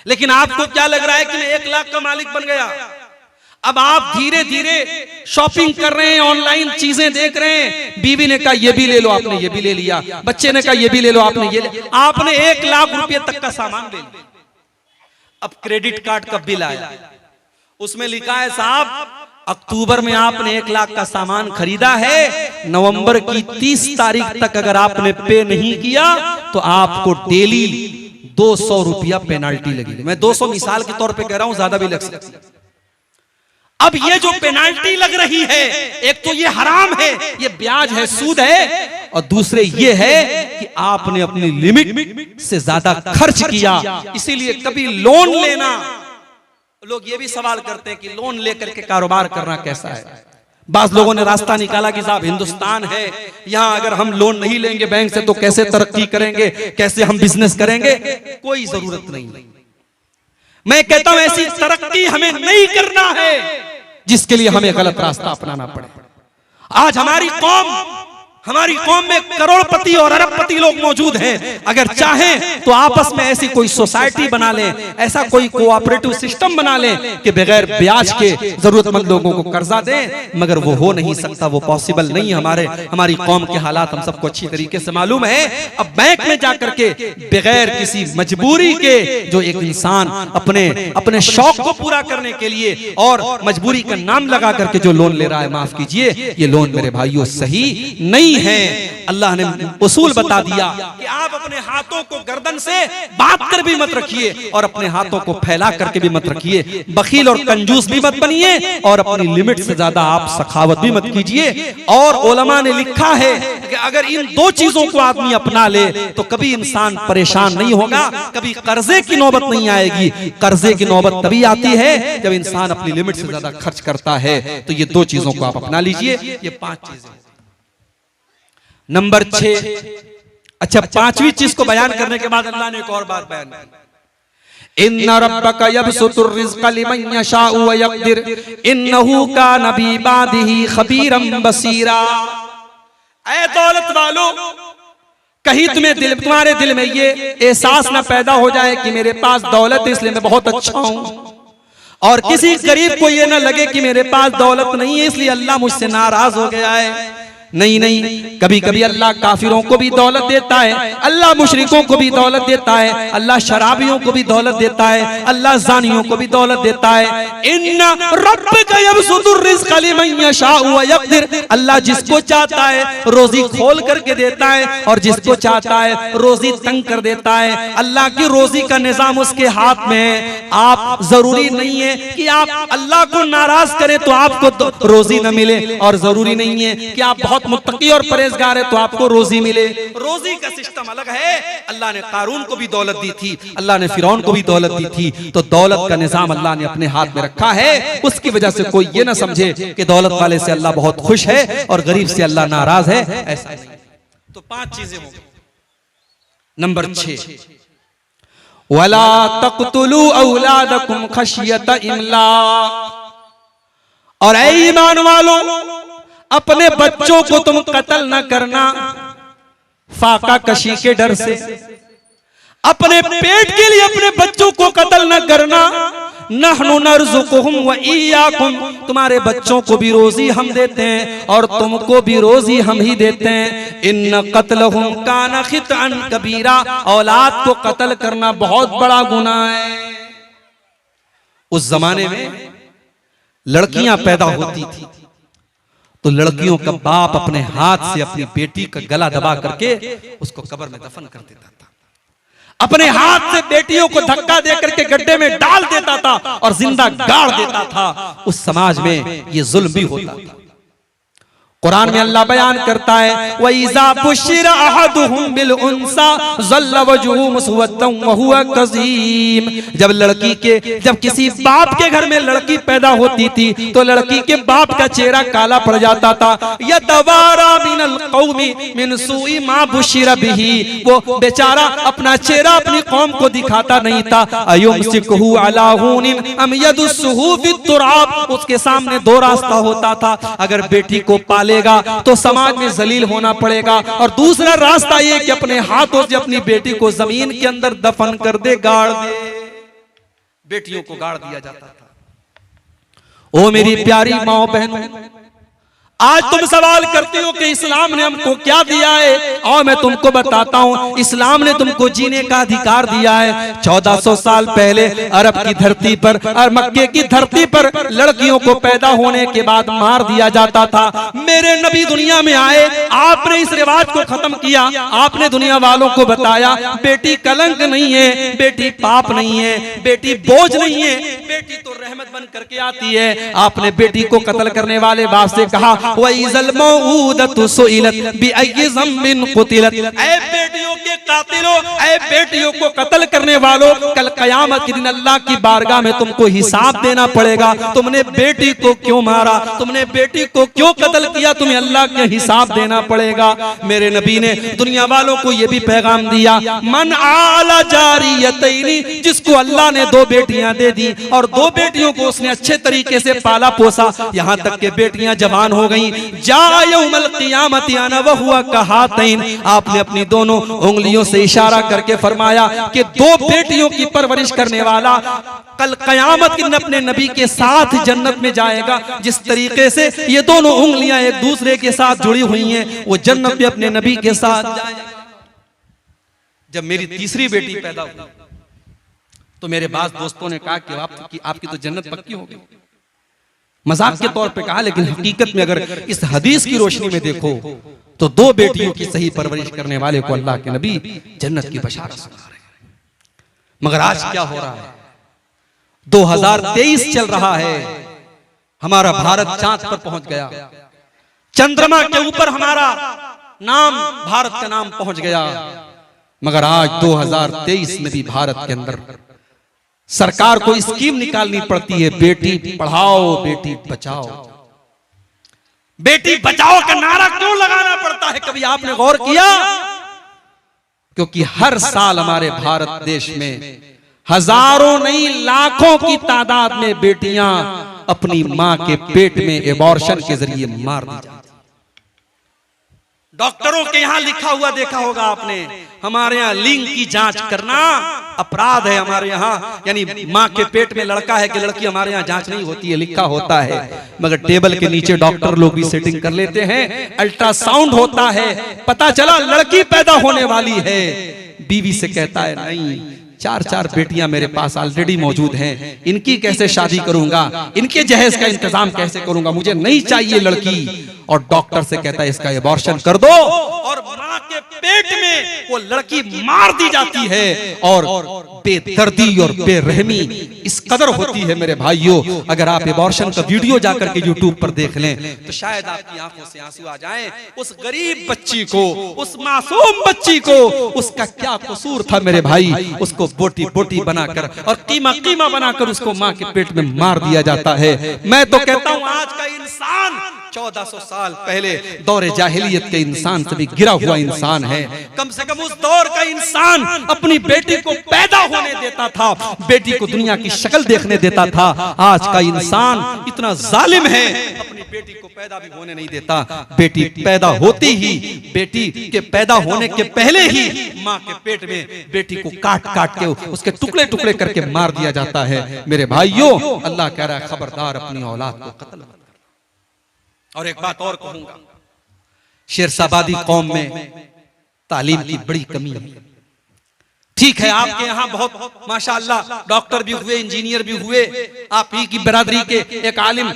लेकिन आपको क्या लग रहा है कि मैं 1 लाख का मालिक बन गया। अब आप धीरे धीरे शॉपिंग कर रहे हैं, ऑनलाइन चीजें देख रहे हैं, बीवी ने कहा ये भी ले लो, आपने ये भी ले लिया, बच्चे ने कहा ये भी ले लो, आपने ये ले, आपने 1 लाख रुपए तक का सामान ले लिया। अब क्रेडिट कार्ड का बिल आया, उसमें लिखा है साहब अक्टूबर में आपने 1 लाख का सामान खरीदा है, नवंबर की 30 तारीख तक अगर आपने पे नहीं किया तो आपको डेली 200 रुपया पेनाल्टी लगेगी। मैं 200 मिसाल के तौर पे कह रहा हूं, ज्यादा भी लग सकती है। अब ये जो पेनाल्टी लग रही है, एक तो ये हराम है, ये ब्याज है, सूद है, और दूसरे ये है कि आपने अपनी लिमिट से ज्यादा खर्च किया। इसीलिए कभी लोन लेना, लोग ये भी सवाल करते हैं कि लोन लेकर के कारोबार करना कैसा है। बास लोगों ने रास्ता निकाला कि साहब हिंदुस्तान है, यहां अगर हम लोन नहीं लेंगे बैंक से तो कैसे तरक्की करेंगे, कैसे हम बिजनेस करेंगे। कोई जरूरत नहीं। मैं कहता हूं ऐसी तरक्की हमें नहीं करना है जिसके लिए हमें गलत रास्ता अपनाना पड़े। आज हमारी कौम में करोड़पति और अरबपति लोग मौजूद हैं। अगर चाहें तो आपस में ऐसी कोई सोसाइटी बना लें, ऐसा कोई कोऑपरेटिव सिस्टम बना लें कि बगैर ब्याज के जरूरतमंद लोगों को कर्जा दें, मगर वो हो नहीं सकता, वो पॉसिबल नहीं है। हमारी कौम के हालात हम सबको अच्छी तरीके से मालूम है। अब बैंक में जाकर के बगैर किसी मजबूरी के जो एक इंसान अपने शौक को पूरा करने के लिए और मजबूरी का नाम लगा करके जो लोन ले रहा है, माफ कीजिए, ये लोन मेरे भाइयों सही नहीं है। अल्लाह ने उसूल बता दिया कि आप अपने हाथों को गर्दन से बांध कर भी मत रखिए और अपने हाथों को फैला करके भी मत रखिए। बखील और कंजूस भी मत बनिए और अपनी लिमिट से ज्यादा आप सखावत भी मत कीजिए। और उलमा ने लिखा है कि अगर इन दो चीजों को आदमी अपना ले तो कभी इंसान परेशान नहीं होगा, कभी कर्जे की नौबत नहीं आएगी। कर्जे की नौबत तभी आती है जब इंसान अपनी लिमिट से ज्यादा खर्च करता है। तो ये दो चीजों को आप अपना लीजिए। ये 5 चीजें। नंबर 6, अच्छा 5वीं चीज को बयान करने के बाद अल्लाह ने एक और बात बयान की, इन्ना रब्बका यबसुतुर रिज़्क़ लिमन यशाउ व यक़दिर इन्नहु कान बिइबादिही खबीरन बसीरा। ऐ दौलत वालों, कहीं तुम्हारे दिल में ये एहसास ना पैदा हो जाए कि मेरे पास दौलत है इसलिए मैं बहुत अच्छा हूं, और किसी गरीब को ये ना लगे कि मेरे पास दौलत नहीं है इसलिए अल्लाह मुझसे नाराज हो गया है। नहीं, कभी कभी अल्लाह काफिरों को भी दौलत देता है, अल्लाह मुशरिकों को भी दौलत देता है, अल्लाह शराबियों को भी दौलत देता है, अल्लाह जानियों को भी दौलत देता है। इन्ना रब्बका यबसुतुर रिज़्क़ लिमन यशाउ व यक़दिर, अल्लाह जिसको चाहता है रोजी खोल करके देता है और जिसको चाहता है रोजी तंग कर देता है। अल्लाह की रोजी का निजाम उसके हाथ में है। आप जरूरी नहीं है कि आप अल्लाह को नाराज करें तो आपको रोजी न मिले, और जरूरी नहीं है कि आप बहुत मुत्तकी और परहेजगार है तो आपको रोजी मिले। रोजी का सिस्टम अलग है। अल्लाह ने कारून को भी दौलत दी थी, अल्लाह ने फिरौन को भी दौलत दी थी। तो दौलत का निजाम अल्लाह ने अपने हाथ में रखा है। उसकी वजह से कोई ये ना समझे कि दौलत वाले से अल्लाह बहुत खुश है और गरीब से अल्लाह नाराज है, ऐसा नहीं। तो 5 चीजें हो गई। नंबर 6, वला तक़तुलू औलादकुम खशियत इमलाक, और ऐ ईमान वालों, अपने बच्चों को तुम कत्ल न करना फाका कशी के डर से। अपने पेट के लिए अपने बच्चों को कत्ल न करना। नहनु नर्ज़ुकुहुम व इय्याकुम, तुम्हारे बच्चों को भी रोजी हम देते हैं और तुमको भी रोजी हम ही देते हैं। इन्न क़त्लहुम कान ख़ितअन कबीरा, औलाद को कत्ल करना बहुत बड़ा गुनाह है। उस जमाने में लड़कियां पैदा होती थी तो लड़कियों का बाप अपने हाथ से अपनी बेटी का गला दबा करके उसको कब्र में दफन कर देता था। अपने हाथ से बेटियों को धक्का दे करके गड्ढे में डाल देता था और जिंदा गाड़ देता था। उस समाज में ये जुल्म भी होता था। कुरान में अल्लाह बयान करता है, व इज़ा बुश्शिरा अहदुहुम बिल उन्सा ज़ल्ल वजहुहु मुस्वद्दन व हुवा कज़ीम। जब किसी बाप के घर में लड़की पैदा होती थी तो लड़की के बाप का चेहरा काला पड़ जाता था। यतवारा मिनल कौमी मिन सूई मा बुश्शिरा बिही, वो बेचारा अपना चेहरा अपनी कौम को दिखाता नहीं था। अयुमसिकुहु अला हुनिन अम यदुस्सुहु फित्तुराब, उसके सामने 2 रास्ता होता था। अगर बेटी को पाले तो समाज में जलील होना पड़ेगा, और दूसरा रास्ता ये कि अपने हाथों से अपनी बेटी को जमीन के अंदर दफन कर दे, गाड़ दे। बेटियों को गाड़ दिया जाता था। ओ मेरी प्यारी माओ बहनों, आज तुम सवाल करते हो कि इस्लाम ने हमको क्या दिया है, और मैं तुमको बताता हूँ इस्लाम ने तुमको जीने का अधिकार दिया है। 1400 साल पहले अरब की धरती पर और मक्के की धरती पर लड़कियों को पैदा होने के बाद मार दिया जाता था। मेरे नबी दुनिया में आए, आपने इस रिवाज को खत्म किया। आपने दुनिया वालों को बताया बेटी कलंक नहीं है, बेटी पाप नहीं है, बेटी बोझ नहीं है, बेटी तो रहमत बन करके आती है। आपने बेटी को कत्ल करने वाले बाप से कहा, वइज़ल मऊदतु सुइलत बिअय्यि ज़म्बिन क़ुतिलत, ऐ बेटियों के कातिलों, ऐ बेटियों को कत्ल करने वालों, कल कयामत के दिन अल्लाह की बारगाह में तुमको हिसाब देना पड़ेगा। तुमने बेटी को क्यों मारा, तुमने बेटी को क्यों कत्ल किया, तुम्हें अल्लाह के हिसाब देना पड़ेगा। मेरे नबी ने दुनिया वालों को यह भी पैगाम दिया, मन आला जारियतैनी, जिसको अल्लाह ने 2 बेटियां दे दी और 2 बेटियों को उसने अच्छे तरीके से पाला पोसा, यहां तक के बेटियां जवान हो गईं। जा यौमल क़ियामति अना व हुवा कहातैन, आपने अपनी दोनों उंगलियों से इशारा करके फरमाया कि 2 बेटियों की परवरिश करने वाला कल कयामत के दिन अपने नबी के साथ जन्नत में जाएगा। जिस तरीके से ये दोनों उंगलियां एक दूसरे के साथ जुड़ी हुई हैं, वो जन्नत में अपने नबी के साथ जाएगा। जब मेरी तीसरी बेटी पैदा हुई तो मेरे बास दोस्तों ने कहा कि आपकी तो जन्नत पक्की हो गई। मजाक के तौर पे कहा, लेकिन हकीकत में अगर इस हदीस की रोशनी में देखो तो 2 बेटियों की सही परवरिश करने वाले को अल्लाह के नबी जन्नत की बशारत सुना रहे हैं। मगर आज क्या हो रहा है, 2023 चल रहा है, हमारा भारत चांद पर पहुंच गया, चंद्रमा के ऊपर हमारा नाम, भारत का नाम पहुंच गया। मगर आज 2023 में भी भारत के अंदर सरकार को स्कीम निकालनी पड़ती है, बेटी पढ़ाओ बेटी बचाओ। बेटी बचाओ का नारा क्यों लगाना पड़ता है, कभी आपने गौर किया? क्योंकि हर साल हमारे भारत देश में हजारों नहीं लाखों की तादाद में बेटियां अपनी मां के पेट में एबॉर्शन के जरिए मार दी जाती। डॉक्टरों के यहां लिखा हुआ देखा होगा आपने, हमारे यहाँ लिंग की जांच करना अपराध है। हमारे यहाँ यानी माँ के पेट में लड़का है कि लड़की, हमारे यहाँ जांच नहीं होती है, लिखा होता है। मगर टेबल के नीचे डॉक्टर लोग भी सेटिंग कर लेते हैं, अल्ट्रासाउंड होता है, पता चला लड़की पैदा होने वाली है। बीवी से कहता है नहीं, 4 बेटियां मेरे पास ऑलरेडी मौजूद हैं, इनकी कैसे शादी करूंगा, इनके जहेज का इंतजाम कैसे करूंगा, मुझे नहीं चाहिए लड़की। और डॉक्टर से कहता है इसका एबॉर्शन कर दो, और मां के पेट में वो लड़की मार दी जाती है। और बेदर्दी और बेरहमी इस कदर होती है मेरे भाइयों, अगर आप एबॉर्शन का वीडियो जाकर के यूट्यूब पर देख लें तो शायद आपकी आंखों से आंसू आ जाएं। उस गरीब बच्ची को, उस मासूम बच्ची को, उसका क्या कसूर था मेरे भाई, उसको बोटी बोटी बनाकर और कीमा कीमा बनाकर उसको मां के पेट में मार दिया जाता है। मैं तो कहता हूं आज का इंसान 1400 साल पहले दौरे जाहिलियत के इंसान से भी गिरा हुआ इंसान है। कम से कम उस दौर का इंसान अपनी बेटी को पैदा होने देता था, बेटी को दुनिया की शक्ल देखने देता था। आज का इंसान इतना जालिम है, अपनी बेटी को पैदा भी होने नहीं देता। बेटी पैदा होती ही, बेटी के पैदा होने के पहले ही माँ के पेट में बेटी को काट काट के उसके टुकड़े टुकड़े करके मार दिया जाता है। मेरे भाइयों, अल्लाह कह रहा है खबरदार अपनी औलाद को कत्ल मत। और एक बात और कहूंगा, शेरशाबादी कौम में तालीम की बड़ी कमी है। ठीक है, आपके यहाँ बहुत माशाअल्लाह डॉक्टर भी हुए, इंजीनियर भी हुए, आप ही की बरादरी के एक आलिम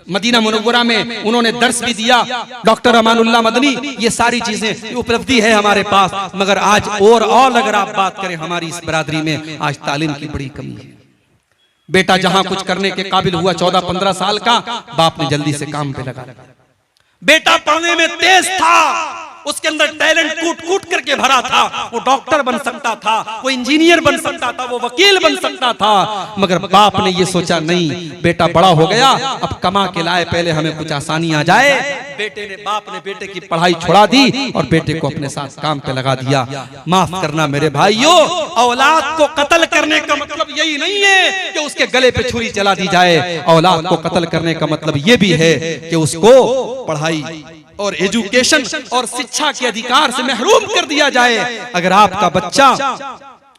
मदीना मुनव्वरा में उन्होंने दर्स भी दिया, डॉक्टर अमानुल्लाह मदनी, ये सारी चीजें उपलब्धि है हमारे पास। मगर आज ओवरऑल अगर आप बात करें हमारी इस बरादरी में आज तालीम की बड़ी कमी है। बेटा जहां कुछ करने के काबिल हुआ 14-15 साल का, बाप ने जल्दी से काम पे लगा। बेटा पढ़ने में तेज था, उसके अंदर टैलेंट कूट कूट करके भरा था, वो डॉक्टर बन सकता था, वो इंजीनियर बन सकता था, वो वकील बन सकता था। मगर बाप ने ये सोचा नहीं, बेटा बड़ा हो गया, अब कमा के लाए, पहले हमें कुछ आसानी आ जाए। बाप ने बेटे की पढ़ाई छुड़ा दी और बेटे को अपने साथ काम पे लगा दिया। माफ करना मेरे भाइयों, औलाद को कत्ल करने का मतलब यही नहीं है कि उसके गले पे छुरी चला दी जाए। औलाद को कत्ल करने का मतलब ये भी है कि उसको पढ़ाई और एजुकेशन और शिक्षा के अधिकार से महरूम कर दिया जाए। अगर आपका बच्चा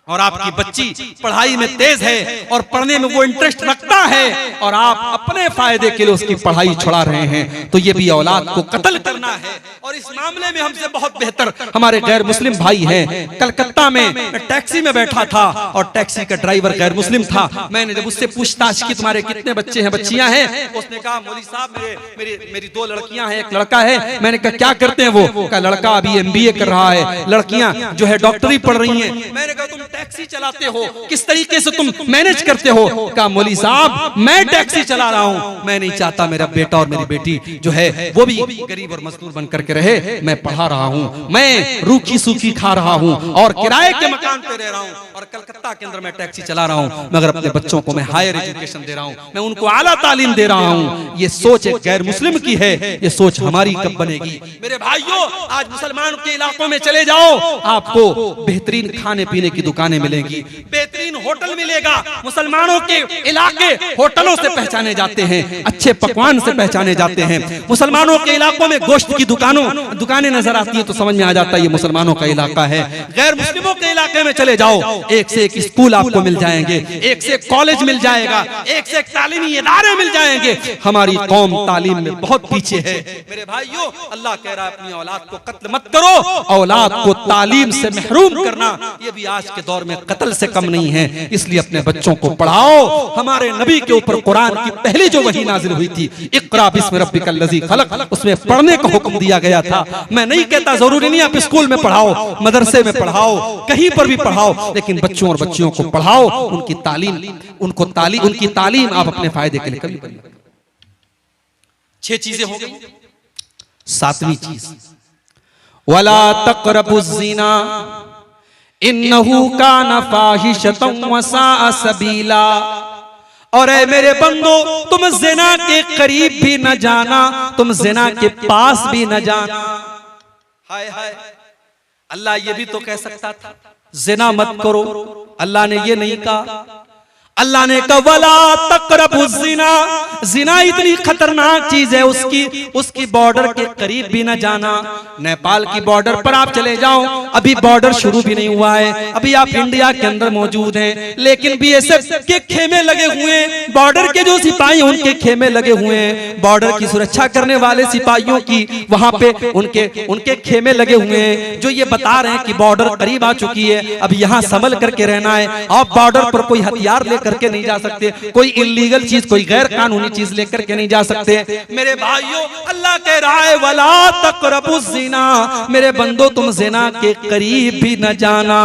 और आपकी बच्ची पढ़ाई में तेज है और पढ़ने में वो इंटरेस्ट रखता है और आप अपने फायदे के लिए उसकी पढ़ाई छुड़ा रहे हैं, तो ये भी औलाद को कत्ल करना है। और और इस मामले में हमसे बहुत बेहतर हमारे गैर मुस्लिम भाई हैं। कलकत्ता में टैक्सी में बैठा था और टैक्सी का ड्राइवर गैर मुस्लिम था। मैंने जब उससे पूछताछ की तुम्हारे कितने बच्चे हैं बच्चियां हैं, उसने कहा मौलवी साहब मेरी 2 लड़कियां हैं, 1 लड़का है। मैंने कहा क्या करते हैं वो? कहा लड़का अभी MBA कर रहा है, लड़कियां जो है डॉक्टरी पढ़ रही हैं। मैंने कहा तुम टैक्सी चलाते हो, किस तरीके से तुम मैनेज करते हो? कहा मौलवी साहब मैं टैक्सी चला रहा हूं, मैं नहीं चाहता मेरा बेटा और मेरी बेटी जो है वो भी गरीब और मजदूर बन करके रहे। मैं पढ़ा रहा हूं, मैं रूखी सूखी खा रहा हूं और किराए के मकान पे रह रहा हूं और कलकत्ता के अंदर मैं टैक्सी चला रहा हूं, मगर अपने बच्चों को मैं हायर एजुकेशन दे रहा हूं, मैं उनको आला तालीम दे रहा हूं। ये सोच एक गैर मुस्लिम की है, ये सोच हमारी कब बनेगी? मेरे भाइयों, आज मुसलमान के इलाकों में चले जाओ, आपको बेहतरीन खाने पीने की दुकानें मिलेंगी, बेहतरीन होटल मिलेगा। मुसलमानों के इलाके होटलों से पहचाने जाते हैं, अच्छे पकवान से पहचाने जाते हैं। मुसलमानों के इलाकों में गोश्त की दुकानें नजर आती है तो समझ में आ जाता है ये मुसलमानों का इलाका है। गैर मुस्लिमों के इलाके में चले जाओ, एक से एक स्कूल आपको मिल जाएंगे, एक से एक कॉलेज मिल जाएगा, एक से एक तालीमी इदारे मिल जाएंगे। हमारी कौम तालीम में बहुत पीछे है। मेरे भाइयों, अल्लाह कह रहा है अपनी औलाद को कत्ल मत करो, औलाद को तालीम से महरूम करना ये भी आज के दौर में कत्ल से कम नहीं है। इसलिए अपने बच्चों को पढ़ाओ। हमारे नबी के ऊपर कुरान की पहली जो वही नाजिल हुई थी, इक़रा बिस्मि रब्बिकल लज़ी खलक़, उसमें पढ़ने का हुक्म दिया गया था। मैं नहीं कहता जरूरी नहीं आप स्कूल में पढ़ाओ, मदरसे में पढ़ाओ, कहीं पर भी पढ़ाओ, लेकिन बच्चों और बच्चियों को पढ़ाओ, उनकी तालीम आप अपने फायदे के लिए करिए। 6 चीजें हो गई। 7वीं चीज, वला तक़रबुज़्ज़िना इन्नहु काना फ़ाहिशतन व साअ सबीला। और ऐ मेरे बंदो, तुम ज़िना के करीब भी न जाना, तुम ज़िना के पास भी न जाना। हाय हाय, अल्लाह ये भी तो कह सकता था ज़िना मत करो, अल्लाह ने ये नहीं कहा। अल्लाह ने कहा वला तक़रबुज़्ज़िना, ज़िना इतनी खतरनाक चीज है, उसकी बॉर्डर के करीब भी न जाना। नेपाल की बॉर्डर पर आप चले जाओ, अभी बॉर्डर शुरू भी नहीं हुआ है, अभी आप इंडिया के अंदर मौजूद हैं, लेकिन BSF के खेमे लगे हुए हैं, बॉर्डर के जो सिपाही उनके खेमे लगे हुए हैं, बॉर्डर की सुरक्षा करने वाले सिपाहियों की वहां पे उनके खेमे लगे हुए हैं, जो ये बता रहे हैं कि बॉर्डर करीब आ चुकी है, अब यहाँ संभल करके रहना है। आप बॉर्डर पर कोई हथियार लेकर के नहीं जा सकते, कोई इल्लीगल चीज, कोई गैर कानूनी चीज लेकर के नहीं जा सकते। मेरे भाइयों, अल्लाह कह रहा है वला तक़रबुज़्ज़िना, मेरे बंदो तुम ज़िना के करीब भी न जाना।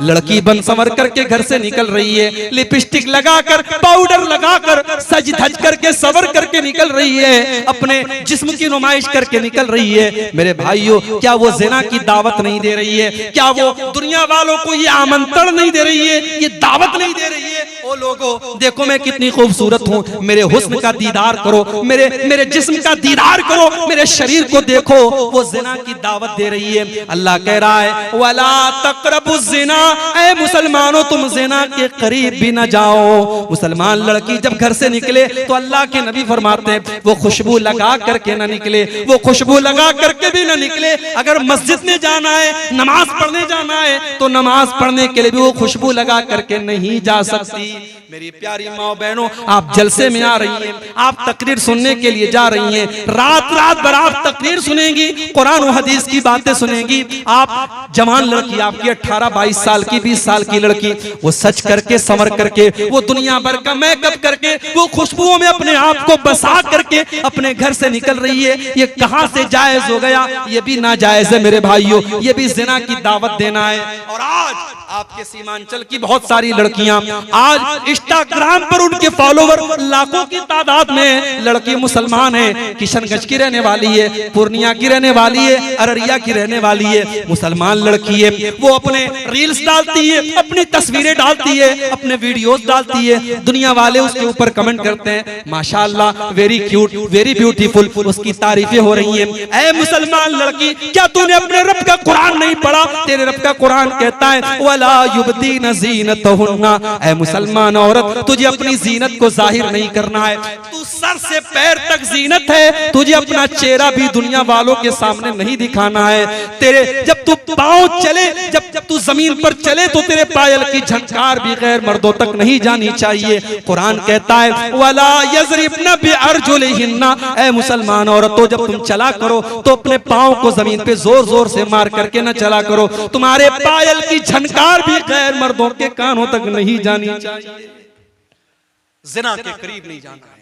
लड़की बन संवर करके घर से निकल रही है, लिपस्टिक लगाकर, पाउडर लगाकर, सज धज करके, सवर करके निकल रही है, अपने जिस्म की नुमाइश करके निकल रही है। मेरे भाइयों, क्या वो ज़िना की दावत नहीं दे रही है? क्या वो दुनिया वालों को ये आमंत्रण नहीं दे रही है, ये दावत नहीं दे रही है? ओ लोगों, देखो मैं कितनी खूबसूरत हूँ, मेरे हुस्न का दीदार करो, मेरे जिस्म का दीदार करो, मेरे शरीर को देखो। वो ज़िना की दावत दे रही है। अल्लाह कह रहा है वला तक़रबुज़्ज़िना, ऐ मुसलमानों तुम ज़िना के करीब भी न जाओ। मुसलमान लड़की जब घर से निकले तो अल्लाह के नबी फरमाते हैं वो खुशबू लगा करके न निकले, वो खुशबू लगा करके भी न निकले। अगर मस्जिद में जाना है, नमाज पढ़ने जाना है, तो नमाज पढ़ने के लिए भी वो खुशबू लगा करके नहीं जा सकती। मेरी प्यारी माँ बहनों, आप जलसे में आ रही हैं, आप तकरीर सुनने के लिए जा रही हैं, रात भर आप तकरीर सुनेंगी, कुरान और हदीस की बातें सुनेंगी। आप जवान लड़की, आपकी 18-22 साल की, 20 साल की लड़की, वो सच करके, संवर करके, वो दुनिया भर का मेकअप करके, वो खुशबुओं में अपने आप को बसा करके अपने घर से निकल रही है। ये कहां से जायज हो गया? ये भी नाजायज है मेरे भाइयों, ये भी ज़िना की दावत देना है। और आज आपके सीमांचल की बहुत सारी लड़कियां, आज इंस्टाग्राम पर उनके फॉलोवर लाखों की तादाद में, लड़की मुसलमान है, किशनगंज की रहने वाली है, पूर्णिया की रहने वाली है, अररिया की रहने वाली है, मुसलमान लड़की है, वो अपने रील्स डालती है, अपनी तस्वीरें डालती है, अपने वीडियोस डालती है, दुनिया वाले उसके ऊपर कमेंट करते हैं माशाअल्लाह, वेरी क्यूट, वेरी ब्यूटीफुल, उसकी तारीफें हो रही हैं। ऐ मुसलमान लड़की, क्या तूने अपने रब का कुरान नहीं पढ़ा? तेरे रब का कुरान कहता है वला युबदीन ज़ीनतहुन्ना, ऐ मुसलमान मुसलमान औरत, तुझे अपनी जीनत को जाहिर नहीं करना है। तू सर से पैर तक जीनत है, तुझे अपना चेहरा भी दुनिया वालों के सामने नहीं दिखाना है। तेरे जब तू पांव चले, जब तू जमीन पर चले तो तेरे पायल की झंकार भी गैर मर्दों तक नहीं जानी चाहिए। कुरान कहता है वला यज़रिबना बिअरजुलिहिन्ना, ऐ मुसलमान औरतों जब तुम चला करो तो अपने पांव को जमीन पे जोर जोर से मार करके न चला करो। तुम्हारे पायल की झनकार भी गैर मर्दों के कानों तक नहीं जानी चाहिए। ज़िना के करीब नहीं जाना है।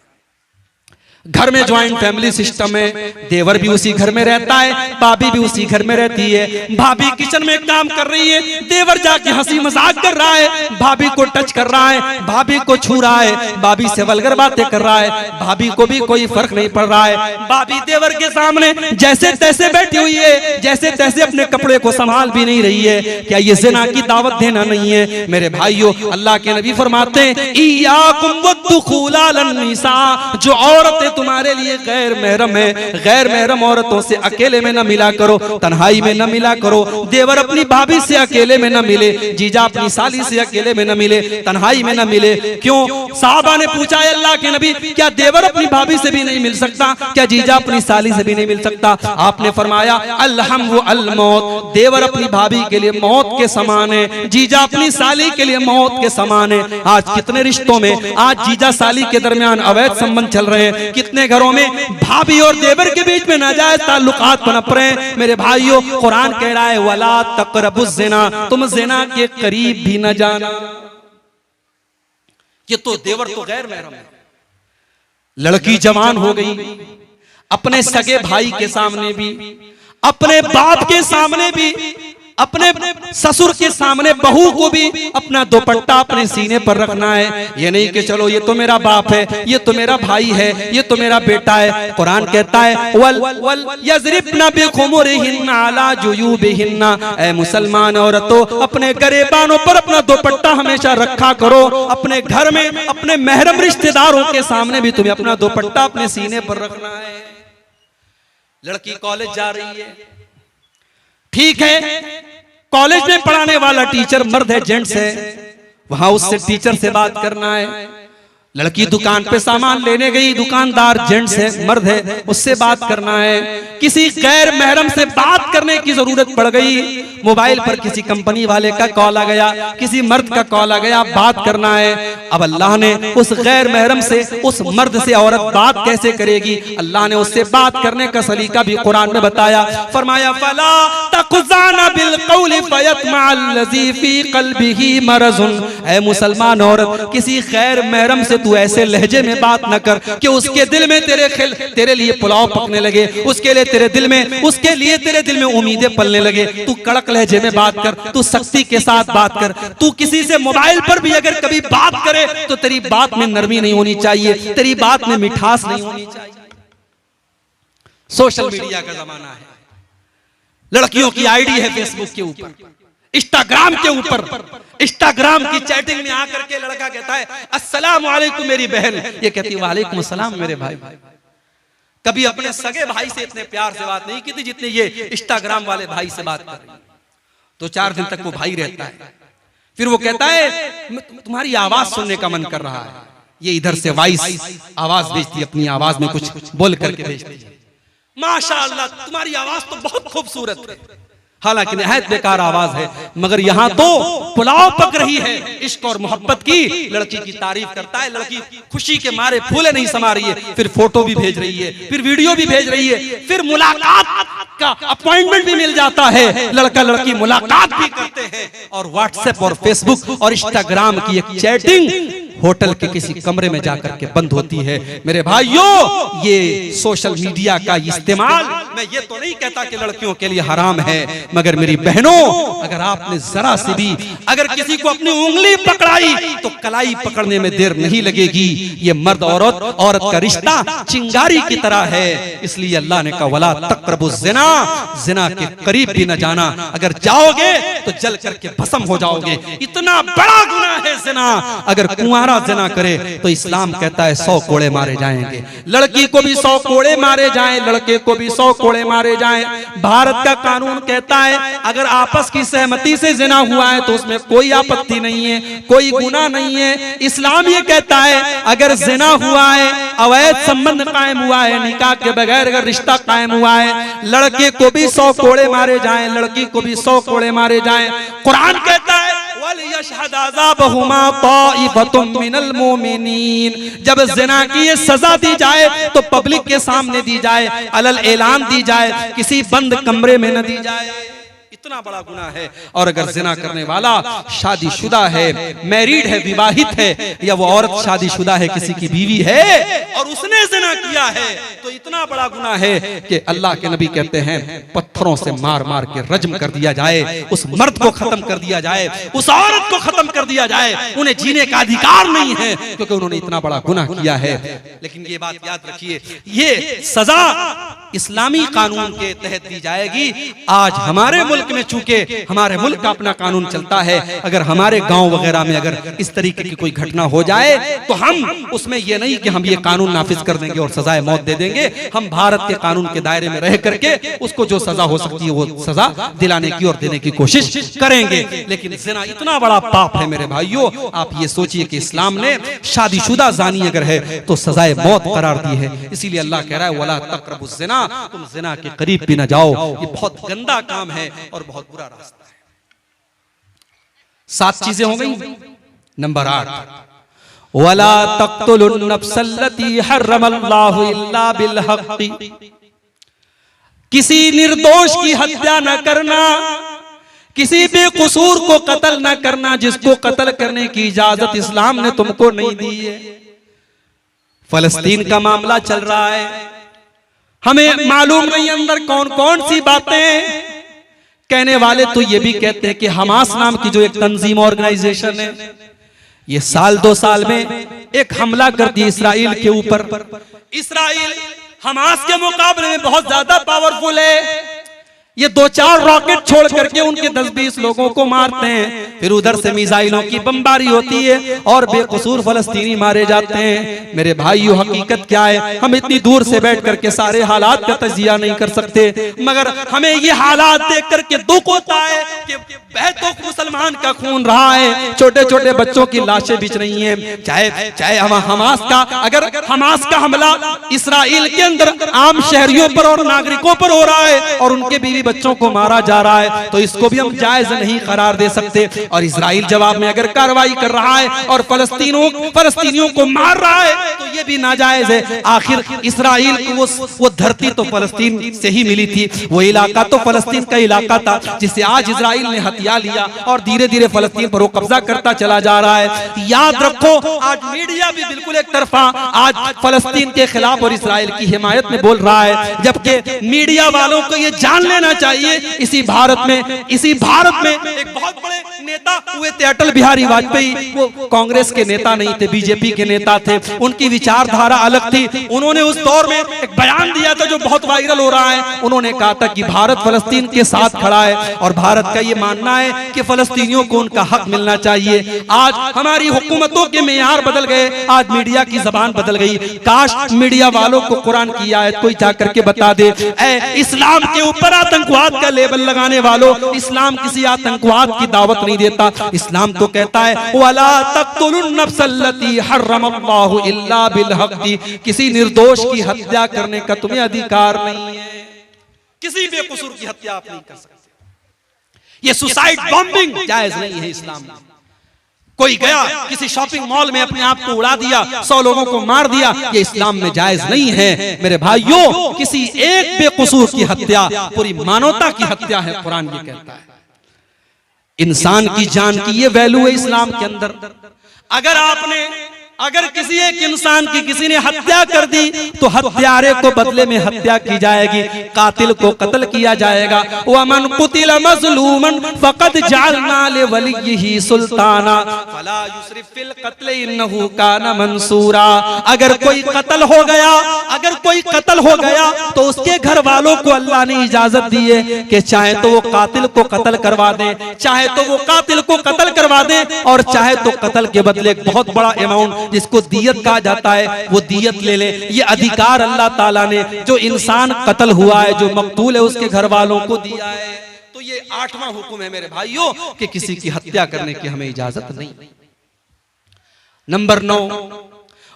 घर में ज्वाइंट फैमिली सिस्टम है, देवर भी उसी घर में रहता है, भाभी भी उसी घर में रहती है। भाभी किचन में काम कर रही है, देवर जाके हंसी मजाक कर रहा है, भाभी को टच कर रहा है, भाभी को छू रहा है, भाभी से वल्गर बातें कर रहा है, भाभी को भी कोई फर्क नहीं पड़ रहा है। भाभी देवर के सामने जैसे तैसे बैठी हुई है, जैसे तैसे अपने कपड़े को संभाल भी नहीं रही है। क्या ये ज़िना की दावत देना नहीं है? मेरे भाइयों, अल्लाह के नबी फरमाते हैं इय्याकुम वद्दुखूल अलन निसा, जो औरतें तुम्हारे लिए गैर महरम है, गैर महरम औरतों से अकेले में न मिला करो, तन्हाई में न मिला करो। देवर अपनी भाभी से अकेले में न मिले, जीजा अपनी साली से अकेले में न मिले, तन्हाई में न मिले। क्यों? साहबा ने पूछा अल्लाह के नबी क्या देवर अपनी भाभी से भी नहीं मिल सकता? क्या जीजा अपनी साली से भी नहीं मिल सकता? आपने फरमाया अलहम व अल मौत, देवर अपनी भाभी के लिए मौत के समान है, जीजा अपनी साली के लिए मौत के समान है। आज कितने रिश्तों में आज जीजा साली के दरमियान अवैध संबंध चल रहे हैं, कितने घरों में भाभी और देवर के बीच में नाजायज ताल्लुकात पनप रहे हैं। मेरे भाइयों, कुरान कह रहा है वला तक़रबुज़ ज़िना, तुम ज़िना के करीब भी न जाना। ये तो देवर तो गैर महरम है। लड़की जवान हो गई, अपने सगे भाई के सामने भी, अपने बाप के सामने भी, अपने ससुर के सामने बहू को भी अपना दुपट्टा अपने सीने पर रखना है। ये नहीं कि चलो ये तो मेरा बाप है, ये तो मेरा भाई है, ये तो मेरा बेटा है। कुरान कहता है वल यज़रिबना बिखुमुरिहिन्ना अला जुयूबिहिन्ना, ऐ मुसलमान औरतों अपने गरेबानों पर अपना दुपट्टा हमेशा रखा करो। अपने घर में अपने महरम रिश्तेदारों के सामने भी तुम्हें अपना दुपट्टा अपने सीने पर रखना है। लड़की कॉलेज जा रही है, ठीक है, कॉलेज में पढ़ाने वाला टीचर मर्द है, जेंट्स है, वहां उससे टीचर से बात करना है। लड़की दुकान पे सामान लेने गई, दुकानदार जेंट्स है, मर्द है, उससे बात करना है। किसी गैर महरम से बात करने की जरूरत पड़ गई, मोबाइल पर किसी कंपनी वाले का कॉल आ गया, किसी मर्द का कॉल आ गया, बात करना है। अब अल्लाह ने उस गैर महरम से, उस मर्द से औरत बात कैसे करेगी, अल्लाह ने उससे बात करने का सलीका भी कुरान में बताया। फरमाया फला तक़ज़ाना बिल क़ौलि फ़यत्मअल्लज़ी फ़ी क़ल्बिही मरज़ुन, ऐ मुसलमान औरत किसी गैर महरम से तू ऐसे लहजे में बात न कर कि उसके दिल में तेरे लिए पुलाव पकने लगे, उसके लिए तेरे दिल में उम्मीदें पलने लगे। तू कड़क लहजे में बात कर, तू सख्ती के साथ बात कर। तू किसी से मोबाइल पर भी अगर कभी बात करे तो तेरी बात में नरमी नहीं होनी चाहिए, तेरी बात में मिठास नहीं होनी चाहिए। सोशल मीडिया का जमाना है, लड़कियों की आईडी है फेसबुक के ऊपर, इंस्टाग्राम के ऊपर, इंस्टाग्राम की चैटिंग में आकर के लड़का कहता है अस्सलाम वालेकुम मेरी बहन, ये कहती है वालेकुम अस्सलाम मेरे भाई। कभी अपने सगे भाई से इतने प्यार से बात नहीं की थी जितने ये इंस्टाग्राम वाले भाई से बात कर रही। तो 4 दिन तक वो भाई रहता है, फिर वो कहता है तुम्हारी आवाज सुनने का मन कर रहा है। ये इधर से वॉइस आवाज भेजती, अपनी आवाज में कुछ बोल करके भेजती है। माशाअल्लाह तुम्हारी आवाज तो बहुत खूबसूरत है, हालांकि निहायत बेकार आवाज है, मगर यहाँ तो पुलाव पक रही है। इश्क और मोहब्बत की लड़की की तारीफ करता है, लड़की खुशी के मारे फूले नहीं समा रही है, फिर फोटो भी भेज रही है, फिर वीडियो भी भेज रही है, फिर मुलाकात का अपॉइंटमेंट भी मिल जाता है, लड़का लड़की मुलाकात भी करते हैं। और व्हाट्सएप और फेसबुक और इंस्टाग्राम की एक चैटिंग होटल के किसी कमरे में जाकर के बंद होती है। मेरे भाइयों, ये सोशल मीडिया का इस्तेमाल, मैं ये तो नहीं कहता कि लड़कियों के लिए हराम है, मगर मेरी बहनों अगर आपने जरा से भी अगर किसी को अपनी उंगली पकड़ाई तो कलाई पकड़ने में देर नहीं लगेगी। ये मर्द औरत का रिश्ता चिंगारी की तरह है, इसलिए अल्लाह ने कहा वला तक़रबुज़ ज़िना, ज़िना के करीब भी न जाना। अगर जाओगे तो जल करके भस्म हो जाओगे। इतना बड़ा गुनाह है ज़िना। अगर कुंवारा ज़िना करे तो इस्लाम कहता है 100 कोड़े मारे जाएंगे। लड़की को भी 100 कोड़े मारे जाएं, लड़के को भी 100 कोड़े मारे जाएं। भारत का कानून कहता है अगर आपस की सहमति से जिना हुआ है तो उसमें कोई आपत्ति नहीं है, कोई गुनाह नहीं है। इस्लाम ये कहता है अगर जिना हुआ है, अवैध संबंध कायम हुआ है, निकाह के बगैर अगर रिश्ता कायम हुआ है, लड़के को भी 100 कोड़े मारे जाएं, लड़की को भी 100 कोड़े मारे जाएं। कुरान कहता है जब जिना की ये सजा दी जाए तो पब्लिक के सामने दी जाए, अलल ऐलान दी जाए, किसी बंद कमरे में न दी जाए। इतना बड़ा गुनाह है। और अगर जिना करने वाला शादीशुदा है, मैरिड है, विवाहित है, या वो औरत शादीशुदा है, किसी की बीवी है और उसने जिना किया है तो इतना बड़ा गुनाह है कि अल्लाह के नबी कहते हैं पत्थरों से मार मार के रज्म कर दिया जाए, उस मर्द को खत्म कर दिया जाए, उस औरत को खत्म कर दिया जाए। उन्हें जीने का अधिकार नहीं है क्योंकि उन्होंने इतना बड़ा गुनाह किया है। लेकिन ये बात याद रखिए, ये सजा इस्लामी कानून के तहत दी जाएगी। आज हमारे मुल्क में चूंकि हमारे मुल्क का अपना कानून चलता है, अगर हमारे गांव वगैरह में अगर इस तरीके की कोई घटना हो जाए तो हम उसमें ये नहीं कि हम ये कानून नाफिज कर देंगे और सजाए मौत दे देंगे। हम भारत के कानून के दायरे में रह करके उसको जो सजा हो सकती है वो सजा दिलाने की और देने की कोशिश करेंगे। लेकिन जिना इतना बड़ा पाप है मेरे भाइयों, आप ये सोचिए कि इस्लाम ने शादीशुदा जानी अगर है तो सजाए मौत करार दी है। इसीलिए अल्लाह कह रहा है वला तक़रबुज़ ज़िना, तुम जिना के करीब भी ना जाओ। ये बहुत गंदा काम है और बहुत बुरा रास्ता है। 7 चीजें हो गई। नंबर 8, वला तक़्तुलुन नफ्सल्लती हर्रमल्लाहु इल्ला बिल हक़्क़ि, किसी निर्दोष की हत्या न करना, किसी बेकसूर को कत्ल न करना जिसको कत्ल करने की इजाजत इस्लाम ने तुमको नहीं दी है। फलस्तीन का मामला चल रहा है, हमें मालूम नहीं अंदर कौन कौन सी बातें। कहने वाले तो ये भी कहते हैं कि हमास नाम की जो एक तंजीम ऑर्गेनाइजेशन है, ये साल 2 साल में एक हमला कर दिया इसराइल के ऊपर। इसराइल हमास के मुकाबले में बहुत ज्यादा पावरफुल है। ये 2-4 रॉकेट छोड़ करके उनके 10-20 लोगों को मारते हैं, फिर उधर से मिसाइलों की बमबारी होती है और बेकसूर फलस्तीनी मारे जाते हैं। मेरे भाइयों, हकीकत क्या है? हम इतनी दूर से बैठ करके सारे हालात का तजिया नहीं कर सकते, मगर हमें ये हालात देख करके दुख होता है कि बहतों मुसलमान का खून रहा है, छोटे छोटे बच्चों की लाशें बिछ रही हैं। चाहे हमास का, अगर हमास का हमला इसराइल के अंदर आम शहरियों पर और नागरिकों पर हो रहा है और उनके बीवी बच्चों को मारा जा रहा है, तो इसको भी हम जायज नहीं करार दे सकते। और इसराइल जवाब में अगर कार्रवाई कर रहा है और फलस्तीनियों को मार रहा है तो ये भी नाजायज है। आखिर इसराइल को वो धरती तो फलस्तीन से ही मिली थी, वो इलाका तो फलस्तीन का इलाका था जिसे आज इसराइल ने हथिया लिया और धीरे धीरे फलस्तीन पर वो कब्जा करता चला जा रहा है। याद रखो, आज मीडिया भी बिल्कुल एक तरफा आज फलस्तीन के खिलाफ और इसराइल की हिमायत में बोल रहा है, जबकि मीडिया वालों को ये जान लेना चाहिए इसी भारत में एक बहुत बड़े नेता हुए थे अटल बिहारी वाजपेयी। वो कांग्रेस के नेता नहीं थे, बीजेपी के नेता थे। उनकी विचारधारा अलग थी। उन्होंने उस दौर में एक बयान दिया था जो बहुत वायरल हो रहा है। उन्होंने कहा था कि भारत फलस्तीन के साथ खड़ा है और भारत का ये मानना है कि फलस्तीनियों को उनका हक मिलना चाहिए। आज हमारी हुकूमतों के मेयार बदल गए, आज मीडिया की जबान बदल गई। काश मीडिया वालों को कुरान की आयत कोई जाकर के बता दे, इस्लाम के ऊपर आतंकवाद का लेबल लगाने वालों, इस्लाम किसी आतंकवाद की दावत नहीं देता। इस्लाम तो कहता है वला तक़्तुलुन नफ्सल्लती हर्रमल्लाहु इल्ला बिल हक़्क़ि, किसी निर्दोष की हत्या करने का तुम्हें अधिकार नहीं है। किसी बेकसूर की हत्या आप नहीं कर सकते। ये सुसाइड बॉम्बिंग जायज नहीं है इस्लाम में। कोई गया किसी शॉपिंग मॉल में अपने आप को उड़ा दिया, 100 लोगों को मार दिया, ये इस्लाम में जायज नहीं है। मेरे भाइयों, किसी एक बेकसूर की हत्या पूरी मानवता की हत्या है। कुरान ये कहता है इंसान की जान की ये वैल्यू है इस्लाम के अंदर। अगर किसी एक इंसान की किसी ने हत्या कर दी तो हत्यारे को बदले में हत्या की जाएगी, कातिल को कत्ल किया जाएगा। वमन कुतिला मज़लूमन फक़द जअलना लिवलिय्यिही सुल्ताना फला युसरिफ फिल क़त्ल इन्नहु काना मंसूरा। अगर कोई कत्ल हो गया तो उसके घर वालों को अल्लाह ने इजाजत दी है कि चाहे तो वो कातिल को कत्ल करवा दें, चाहे तो वो कातिल को कत्ल करवा दें, और चाहे तो कत्ल के बदले एक बहुत बड़ा अमाउंट जिसको दियत कहा जाता है वो दियत ले ले। ये अधिकार अल्लाह ताला ने जो इंसान कत्ल हुआ है, जो मकतूल है, उसके घर वालों को दिया है। तो ये 8वां हुक्म है मेरे भाइयों कि किसी की हत्या करने की हमें इजाजत नहीं। नंबर 9,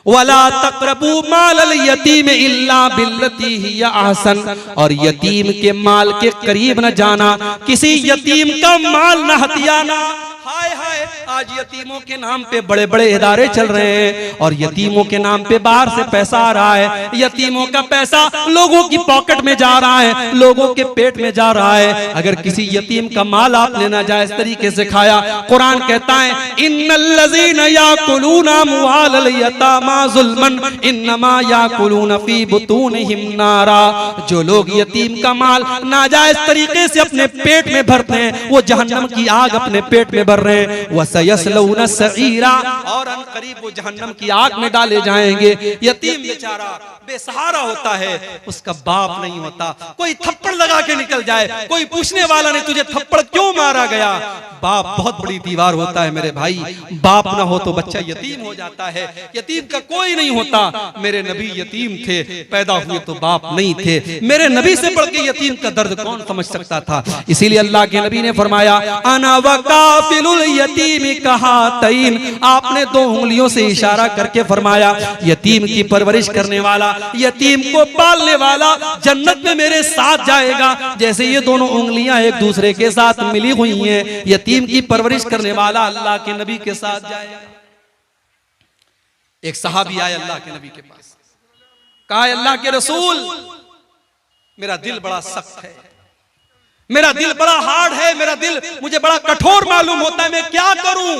वला तक़रबू मालल यतीम इल्ला बिल्लती हिया अहसन, और यतीम के माल के करीब न जाना, किसी यतीम का माल न हथियाना। हाय हाय, आज यतीमों के नाम पे बड़े बड़े इदारे चल रहे हैं और यतीमों के नाम पे बाहर से पैसा आ रहा है। यतीमों का पैसा लोगों की पॉकेट में जा रहा है, लोगों के पेट में जा रहा है। अगर किसी यतीम का माल आपने नाजायज तरीके से खाया, कुरान कहता है इन्नल्लज़ीना याकुलूना अम्वालल यतामा ज़ुल्मन इन्नमा याकुलूना फी बुतूनिहिम नारा। जो लोग यतीम का माल नाजायज तरीके से अपने पेट में भरते हैं, वो जहन्नम की आग अपने पेट में भर रहे हैं। वसयस्लौना सईरा, और अनकरीब वो जहन्नम की आग में डाले जाएंगे। यतीम बेचारा बेसहारा होता है, उसका बाप नहीं होता। कोई थप्पड़ लगा के निकल जाए, कोई पूछने वाला नहीं तुझे थप्पड़ क्यों मारा गया। बाप बहुत बड़ी दीवार होता है मेरे भाई। बाप ना हो तो बच्चा यतीम हो जाता है, यतीम का कोई नहीं होता। मेरे नबी यतीम थे, पैदा हुए तो बाप नहीं थे। मेरे नबी से बढ़ के यतीम का दर्द कौन समझ सकता था। इसीलिए अल्लाह के नबी ने फरमाया अना वकाफिलुल यतीम कहातैन। आपने 2 उंगलियों से इशारा करके फरमाया यतीम की परवरिश करने वाला, यतीम को पालने वाला जन्नत में मेरे साथ जाएगा। जैसे ये दोनों उंगलियां एक दूसरे के साथ मिली हुई हैं, यतीम की परवरिश करने वाला अल्लाह के नबी के साथ जाएगा। एक सहाबी आए अल्लाह के नबी के पास, कहा अल्लाह के रसूल मेरा दिल बड़ा सख्त है, मेरा दिल बड़ा हार्ड है, मेरा दिल मुझे बड़ा कठोर मालूम होता है, मैं क्या करूं।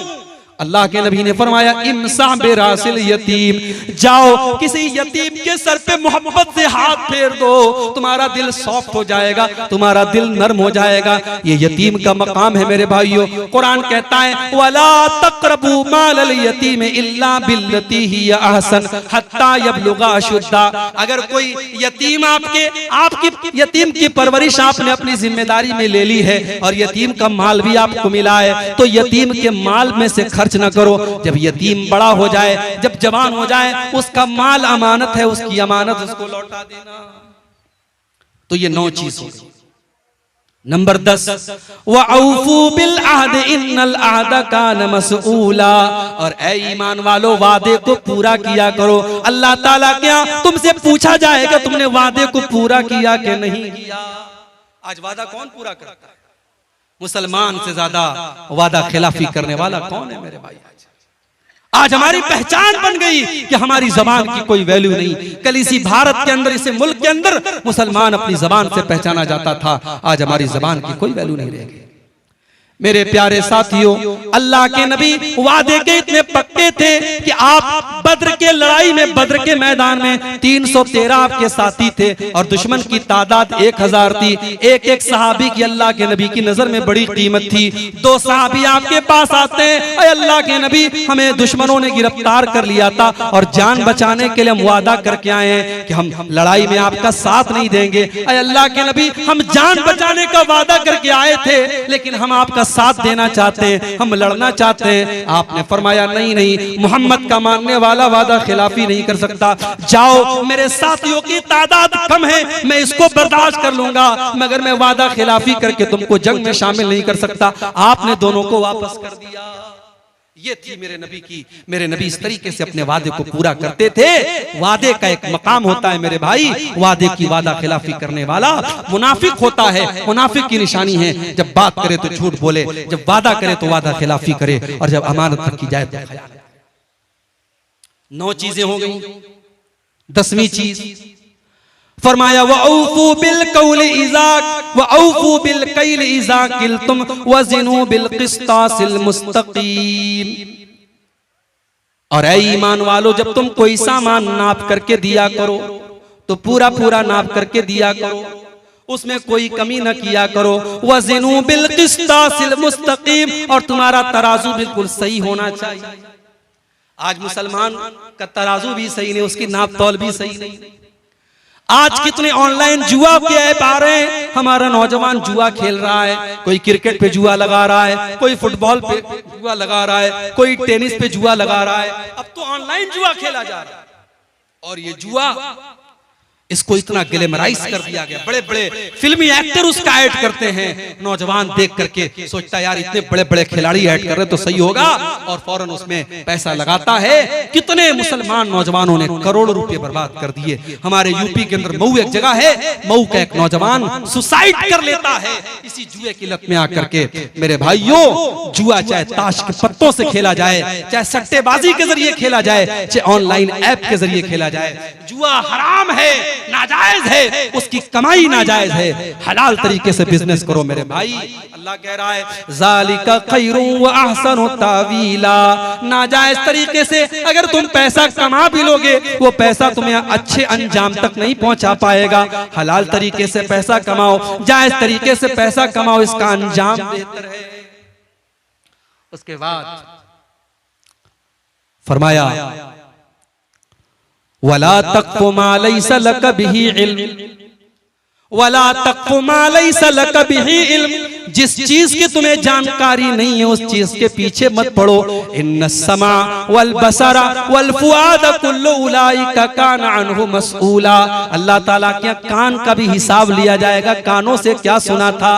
अल्लाह के नबी ने फरमाया इमसा बेरासिल यतीम, जाओ किसी यतीम के सर पे मोहब्बत से हाथ फेर दो, तुम्हारा दिल सॉफ्ट हो जाएगा, तुम्हारा दिल नर्म हो जाएगा। ये यतीम का मकाम है मेरे भाइयों। कुरान कहता है वला तक़रबू मालल यतीम इल्ला बिल्लती हिया अहसन हत्ता यबलुगा अशुद्दा। अगर कोई यतीम आपकी यतीम की परवरिश आपने अपनी जिम्मेदारी में ले ली है और यतीम का माल भी आपको मिला है, तो यतीम के माल में से खर्च न करो। जब यतीम बड़ा हो जाए, जब जवान हो जाए, उसका माल अमानत है, उसकी अमानत उसको लौटा देना। तो ये 9 चीज हो गई। नंबर 10 वअऊफू बिल अहद इन्नल अहद कान मसऊला। और ऐ ईमान वालो वादे को पूरा किया करो। अल्लाह ताला क्या तुमसे पूछा जाएगा तुमने वादे को पूरा किया कि नहीं किया। आज वादा कौन पूरा करता है? मुसलमान से ज्यादा वादा खिलाफी करने वाला कौन है मेरे भाई। आज हमारी पहचान बन गई कि हमारी जबान की कोई वैल्यू नहीं। कल इसी भारत के अंदर, इसी मुल्क के अंदर मुसलमान अपनी जबान से पहचाना जाता था, आज हमारी जबान की कोई वैल्यू नहीं रह गई। मेरे प्यारे साथियों, अल्लाह के नबी वादे के इतने पक्के थे कि आप बद्र के लड़ाई में, बद्र के मैदान में 313 आपके साथी थे और दुश्मन की तादाद 1000 थी। एक एक सहाबी की अल्लाह के नबी की नजर में बड़ी कीमत थी। 2 सहाबी आपके पास आते हैं, अरे अल्लाह के नबी हमें दुश्मनों ने गिरफ्तार कर लिया था और जान बचाने के लिए हम वादा करके आए हैं कि हम लड़ाई में आपका साथ नहीं देंगे। अरे अल्लाह के नबी हम जान बचाने का वादा करके आए थे, लेकिन हम आपका साथ देना चाहते हैं, हम लड़ना चाहते हैं। आपने फरमाया नहीं नहीं, मोहम्मद का मानने वाला वादा खिलाफी नहीं कर सकता। जाओ, मेरे साथियों की तादाद कम है, मैं इसको बर्दाश्त कर लूंगा, मगर मैं वादा खिलाफी करके तुमको जंग में शामिल नहीं कर सकता। आपने दोनों को वापस कर दिया। ये थी मेरे नबी की। मेरे नबी इस तरीके से अपने वादे को पूरा करते थे। वादे का एक मकाम होता है मेरे भाई, वादे की वादा खिलाफी करने वाला मुनाफिक होता है। मुनाफिक की निशानी है जब बात करे तो झूठ बोले, जब वादा करे तो वादा खिलाफी करे, और जब अमानत रखी जाए तो खयानत। 9 चीजें हो गई। 10वीं चीज फरमाया वऔफू बिल कौल इज़ा वऔफू बिल कैल इज़ा किल्तुम वज़िनू बिल क़िस्तासिल मुस्तक़ीम। और ऐ ईमान वालो, जब तुम कोई सामान नाप करके दिया करो तो पूरा पूरा नाप करके दिया करो, उसमें कोई कमी न किया करो। वज़िनू बिल क़िस्तासिल मुस्तक़ीम, और तुम्हारा तराजू बिल्कुल सही होना चाहिए। आज मुसलमान का तराजू भी सही नहीं, उसकी नाप तौल भी सही नहीं। आज कितने ऑनलाइन जुआ के ऐप आ रहे हैं, हमारा नौजवान जुआ खेल रहा है, कोई क्रिकेट पे जुआ लगा रहा है, कोई फुटबॉल पे जुआ लगा रहा है, कोई टेनिस पे जुआ लगा रहा है। अब तो ऑनलाइन जुआ खेला जा रहा है और ये जुआ इसको इतना ग्लैमराइज कर दिया गया, बड़े बड़े फिल्मी एक्टर उसका ऐड करते हैं। नौजवान देख करके सोचता है यार इतने बड़े बड़े खिलाड़ी ऐड कर रहे तो सही होगा, और फौरन उसमें पैसा लगाता है। कितने मुसलमान नौजवानों ने करोड़ों रुपए बर्बाद कर दिए। हमारे यूपी के अंदर मऊ एक जगह है, मऊ का एक नौजवान सुसाइड कर लेता है इसी जुए की लत में आकर के। मेरे भाइयों, जुआ चाहे ताश के पत्तों से खेला जाए, चाहे सट्टेबाजी के जरिए खेला जाए, चाहे ऑनलाइन ऐप के जरिए खेला जाए, जुआ हराम है, नाजायज है, उसकी कमाई नाजायज है। हलाल तरीके से बिजनेस करो मेरे भाई। अल्लाह कह रहा है ज़ालिका खैरुन व अहसनु तावीला। नाजायज तरीके से अगर तुम पैसा कमा भी लोगे, वो पैसा तुम्हें अच्छे अंजाम तक नहीं पहुंचा पाएगा। हलाल तरीके से पैसा कमाओ, जायज तरीके से पैसा कमाओ, इसका अंजाम बेहतर है। उसके बाद फरमाया वला तक़्फ़ु मा लैसा लक बिही इल्म, वला तक़्फ़ु मा लैसा लक बिही इल्म। जिस चीज की तुम्हें जानकारी नहीं है उस चीज के पीछे मत पड़ो। इन्न समा वल बसरा वल फुआद कुल्लु उलाइका कान अन्हु मसऊला। अल्लाह ताला के कान का भी हिसाब लिया जाएगा। कानों से क्या सुना था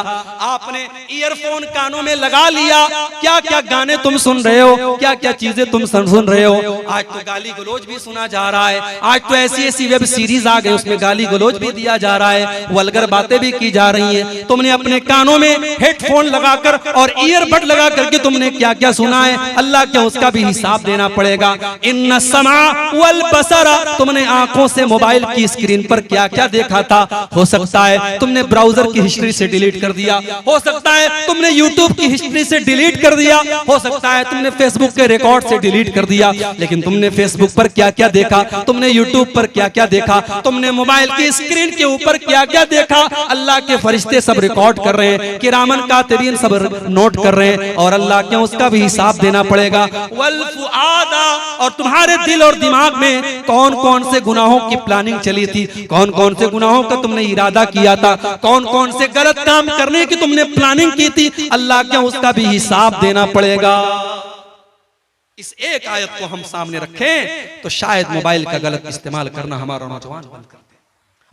आपने, ईयरफोन कानों में लगा लिया, क्या क्या गाने तुम सुन रहे हो, क्या क्या चीजें तुम सुन रहे हो। आज तो गाली गलौज भी सुना जा रहा है, आज तो ऐसी ऐसी वेब सीरीज आ गई उसमें गाली गलौज भी दिया जा रहा है, वल्गर बातें भी की जा रही है। तुमने अपने कानों में हेडफोन लगाकर और ईयरबड लगा करके तुमने क्या क्या सुना है, अल्लाह क्या उसका भी हिसाब देना पड़ेगा। इन्न समा वल बसरा, तुमने आंखों से मोबाइल की स्क्रीन पर क्या क्या देखा था। हो सकता है तुमने ब्राउजर की हिस्ट्री से डिलीट कर दिया, हो सकता है तुमने यूट्यूब की हिस्ट्री से डिलीट कर दिया, हो सकता है तुमने फेसबुक के रिकॉर्ड से डिलीट कर दिया। लेकिन तुमने फेसबुक पर क्या क्या देखा, तुमने यूट्यूब पर क्या क्या देखा, तुमने मोबाइल की स्क्रीन के ऊपर क्या क्या देखा, अल्लाह के फरिश्ते सब रिकॉर्ड कर रहे हैं, किरामन कातिबीन सब नोट कर रहे हैं, और अल्लाह के उसका भी हिसाब देना पड़ेगा। वल फुआदा, और तुम्हारे दिल और दिमाग में कौन कौन से गुनाहों की प्लानिंग चली थी, कौन कौन से गुनाहों का तुमने इरादा किया था, कौन कौन से गलत काम करने की तुमने प्लानिंग की थी, अल्लाह के उसका भी हिसाब देना पड़ेगा। इस एक आयत को हम सामने रखें तो शायद मोबाइल का गलत इस्तेमाल करना हमारा नौजवान बंद कर दे।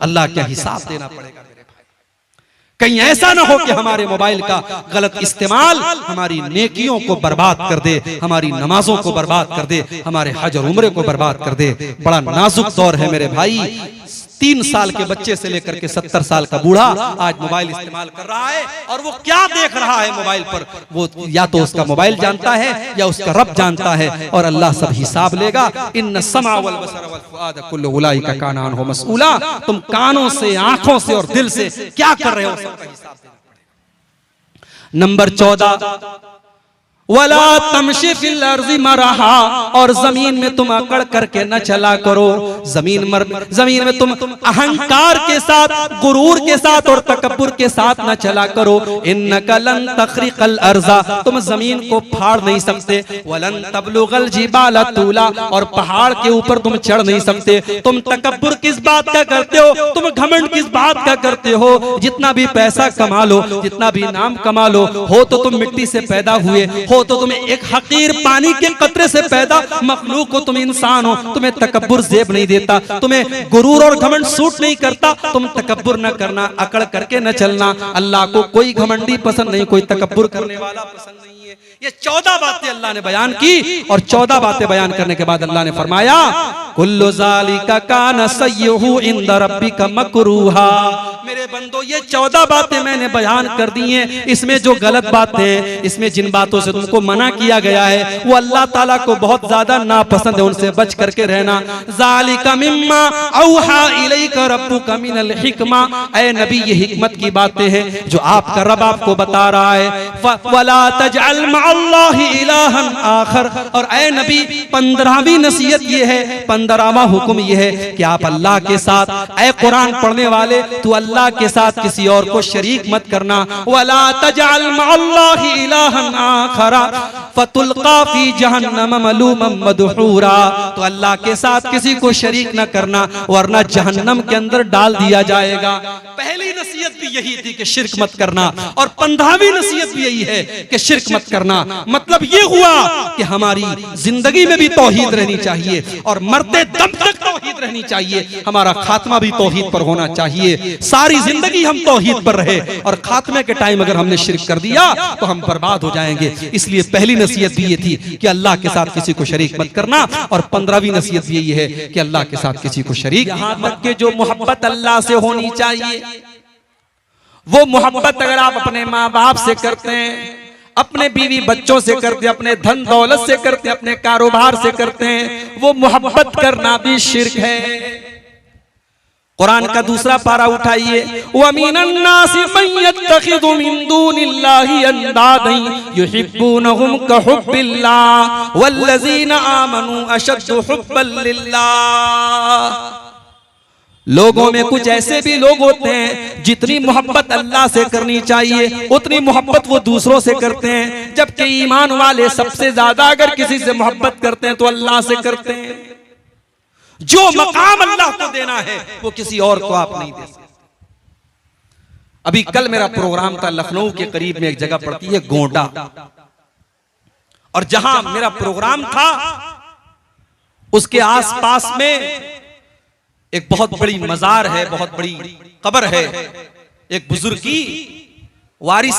अल्लाह क्या हिसाब देना पड़ेगा मेरे भाई। कहीं ऐसा ना हो कि हमारे मोबाइल का गलत इस्तेमाल हमारी नेकियों को बर्बाद कर दे, हमारी नमाजों को बर्बाद कर दे, हमारे हज और उम्रे को बर्बाद कर दे। बड़ा नाजुक दौर है मेरे भाई। 3 साल के बच्चे से लेकर के 70 साल का बूढ़ा आज मोबाइल इस्तेमाल कर रहा है, और वो क्या देख रहा है मोबाइल पर, वो या तो उसका मोबाइल जानता है या उसका रब जानता है, और अल्लाह सब हिसाब लेगा। इन्न समा वल बसर वल फुआद कुल्लु उलाइका काना अन्हु मसऊला। तुम कानों से, आंखों से और दिल से क्या कर रहे हो, सबका हिसाब देना पड़ेगा। नंबर 14, वला तमशी फिल अर्ज़ि मरहा, और जमीन में तुम अकड़ करके न चला करो। जमीन में तुम अहंकार के साथ, गुरूर के साथ और तकब्बुर के साथ न चला करो। इन्नका लन तखरिकल अर्ज़ा, तुम जमीन को फाड़ नहीं सकते। वलन तबलुगल जिबाल तूला, और पहाड़ के ऊपर तुम चढ़ नहीं सकते। तुम तकब्बुर किस बात का करते हो, तुम घमंड किस बात का करते हो। जितना भी पैसा कमा लो, जितना भी नाम कमा लो, हो तो तुम मिट्टी से पैदा हुए, हो तो तुम्हें एक हकीर पानी के कतरे से पैदा मखलूक हो, तुम इंसान हो, तुम्हें तकब्बुर जेब नहीं देता, तुम्हें गुरूर और घमंड सूट नहीं करता। तुम तकब्बुर न करना, अकड़ करके न चलना। अल्लाह को कोई घमंडी पसंद नहीं, कोई तकब्बुर करने वाला पसंद नहीं है। ये 14 बातें अल्लाह ने बयान की, और 14 बातें बयान करने के बाद अल्लाह ने फरमाया कुल्लु ज़ालिका कान सय्युहु इंद रब्बिका मकरूहा। मेरे बंदो, ये 14 बातें मैंने बयान कर दी हैं। इसमें जो गलत बातें हैं, इसमें जिन बातों से तुमको मना किया गया है, वो अल्लाह ताला को बहुत ज्यादा नापसंद है, उनसे बच करके रहना। ज़ालिका मिम्मा औहा इलैका रब्बुका मिनल हिकमा। ऐ नबी, ये हिकमत की बातें हैं जो आपका रब आपको बता रहा है। वला तजअल मअल्लाहि इलाहन आखर, और ऐ नबी 15वीं नसीहत ये है, 15वां हुक्म ये है कि आप अल्लाह के साथ, ऐ कुरान पढ़ने वाले, तू अल्लाह के साथ किसी और को शरीक मत करना। वला तजअल मअल्लाहि इलाहन आखरा फतुल्का फी जहन्नम मलूमम मदहूरा। तो अल्लाह के साथ किसी को शरीक न करना वरना जहन्नम के अंदर डाल दिया जाएगा। पहली नसीहत भी यही थी कि शिर्क मत करना, और 15वीं नसीहत भी यही है कि शिर्क मत करना। मतलब ये हुआ कि हमारी जिंदगी में भी तौहीद रहनी चाहिए और मरते दम तक तौहीद रहनी चाहिए। हमारा खात्मा भी तौहीद पर होना चाहिए। सारी जिंदगी हम तौहीद पर रहे और खात्मे के टाइम अगर हमने शिर्क कर दिया तो हम बर्बाद हो जाएंगे। इसलिए पहली नसीहत भी ये थी कि अल्लाह के साथ किसी को शरीक मत करना, और 15वीं नसीहत भी यही है कि अल्लाह के साथ किसी को शरीक। यहां तक कि जो मोहब्बत अल्लाह से होनी चाहिए वो मोहब्बत अगर आप अपने माँ बाप से करते हैं, अपने बीवी बच्चों से करते हैं, अपने धन दौलत से करते हैं, अपने कारोबार से करते हैं, वो मोहब्बत करना भी शिर्क है। कुरान का दूसरा पारा उठाइए, व मिनन नासि मन यत्तखिदु मिन दूनिल्लाहि अंदादन युहिब्बूनहुम कहुब्बिल्लाह वल्लज़ीना आमनू अशद्दु हुब्बन लिल्लाह। लोगों में कुछ ऐसे भी लोग होते हैं जितनी मोहब्बत अल्लाह से करनी चाहिए उतनी मोहब्बत वो दूसरों से करते हैं, जबकि ईमान वाले सबसे ज्यादा अगर किसी से मोहब्बत करते हैं तो अल्लाह से करते हैं। जो मकाम अल्लाह को देना है वो किसी और को आप नहीं दे सकते। अभी कल मेरा प्रोग्राम था लखनऊ के करीब में एक जगह पड़ती है गोंडा, और जहां मेरा प्रोग्राम था उसके आसपास में एक बहुत बड़ी मजार है, बहुत बड़ी कब्र है। एक बुजुर्ग की वारिस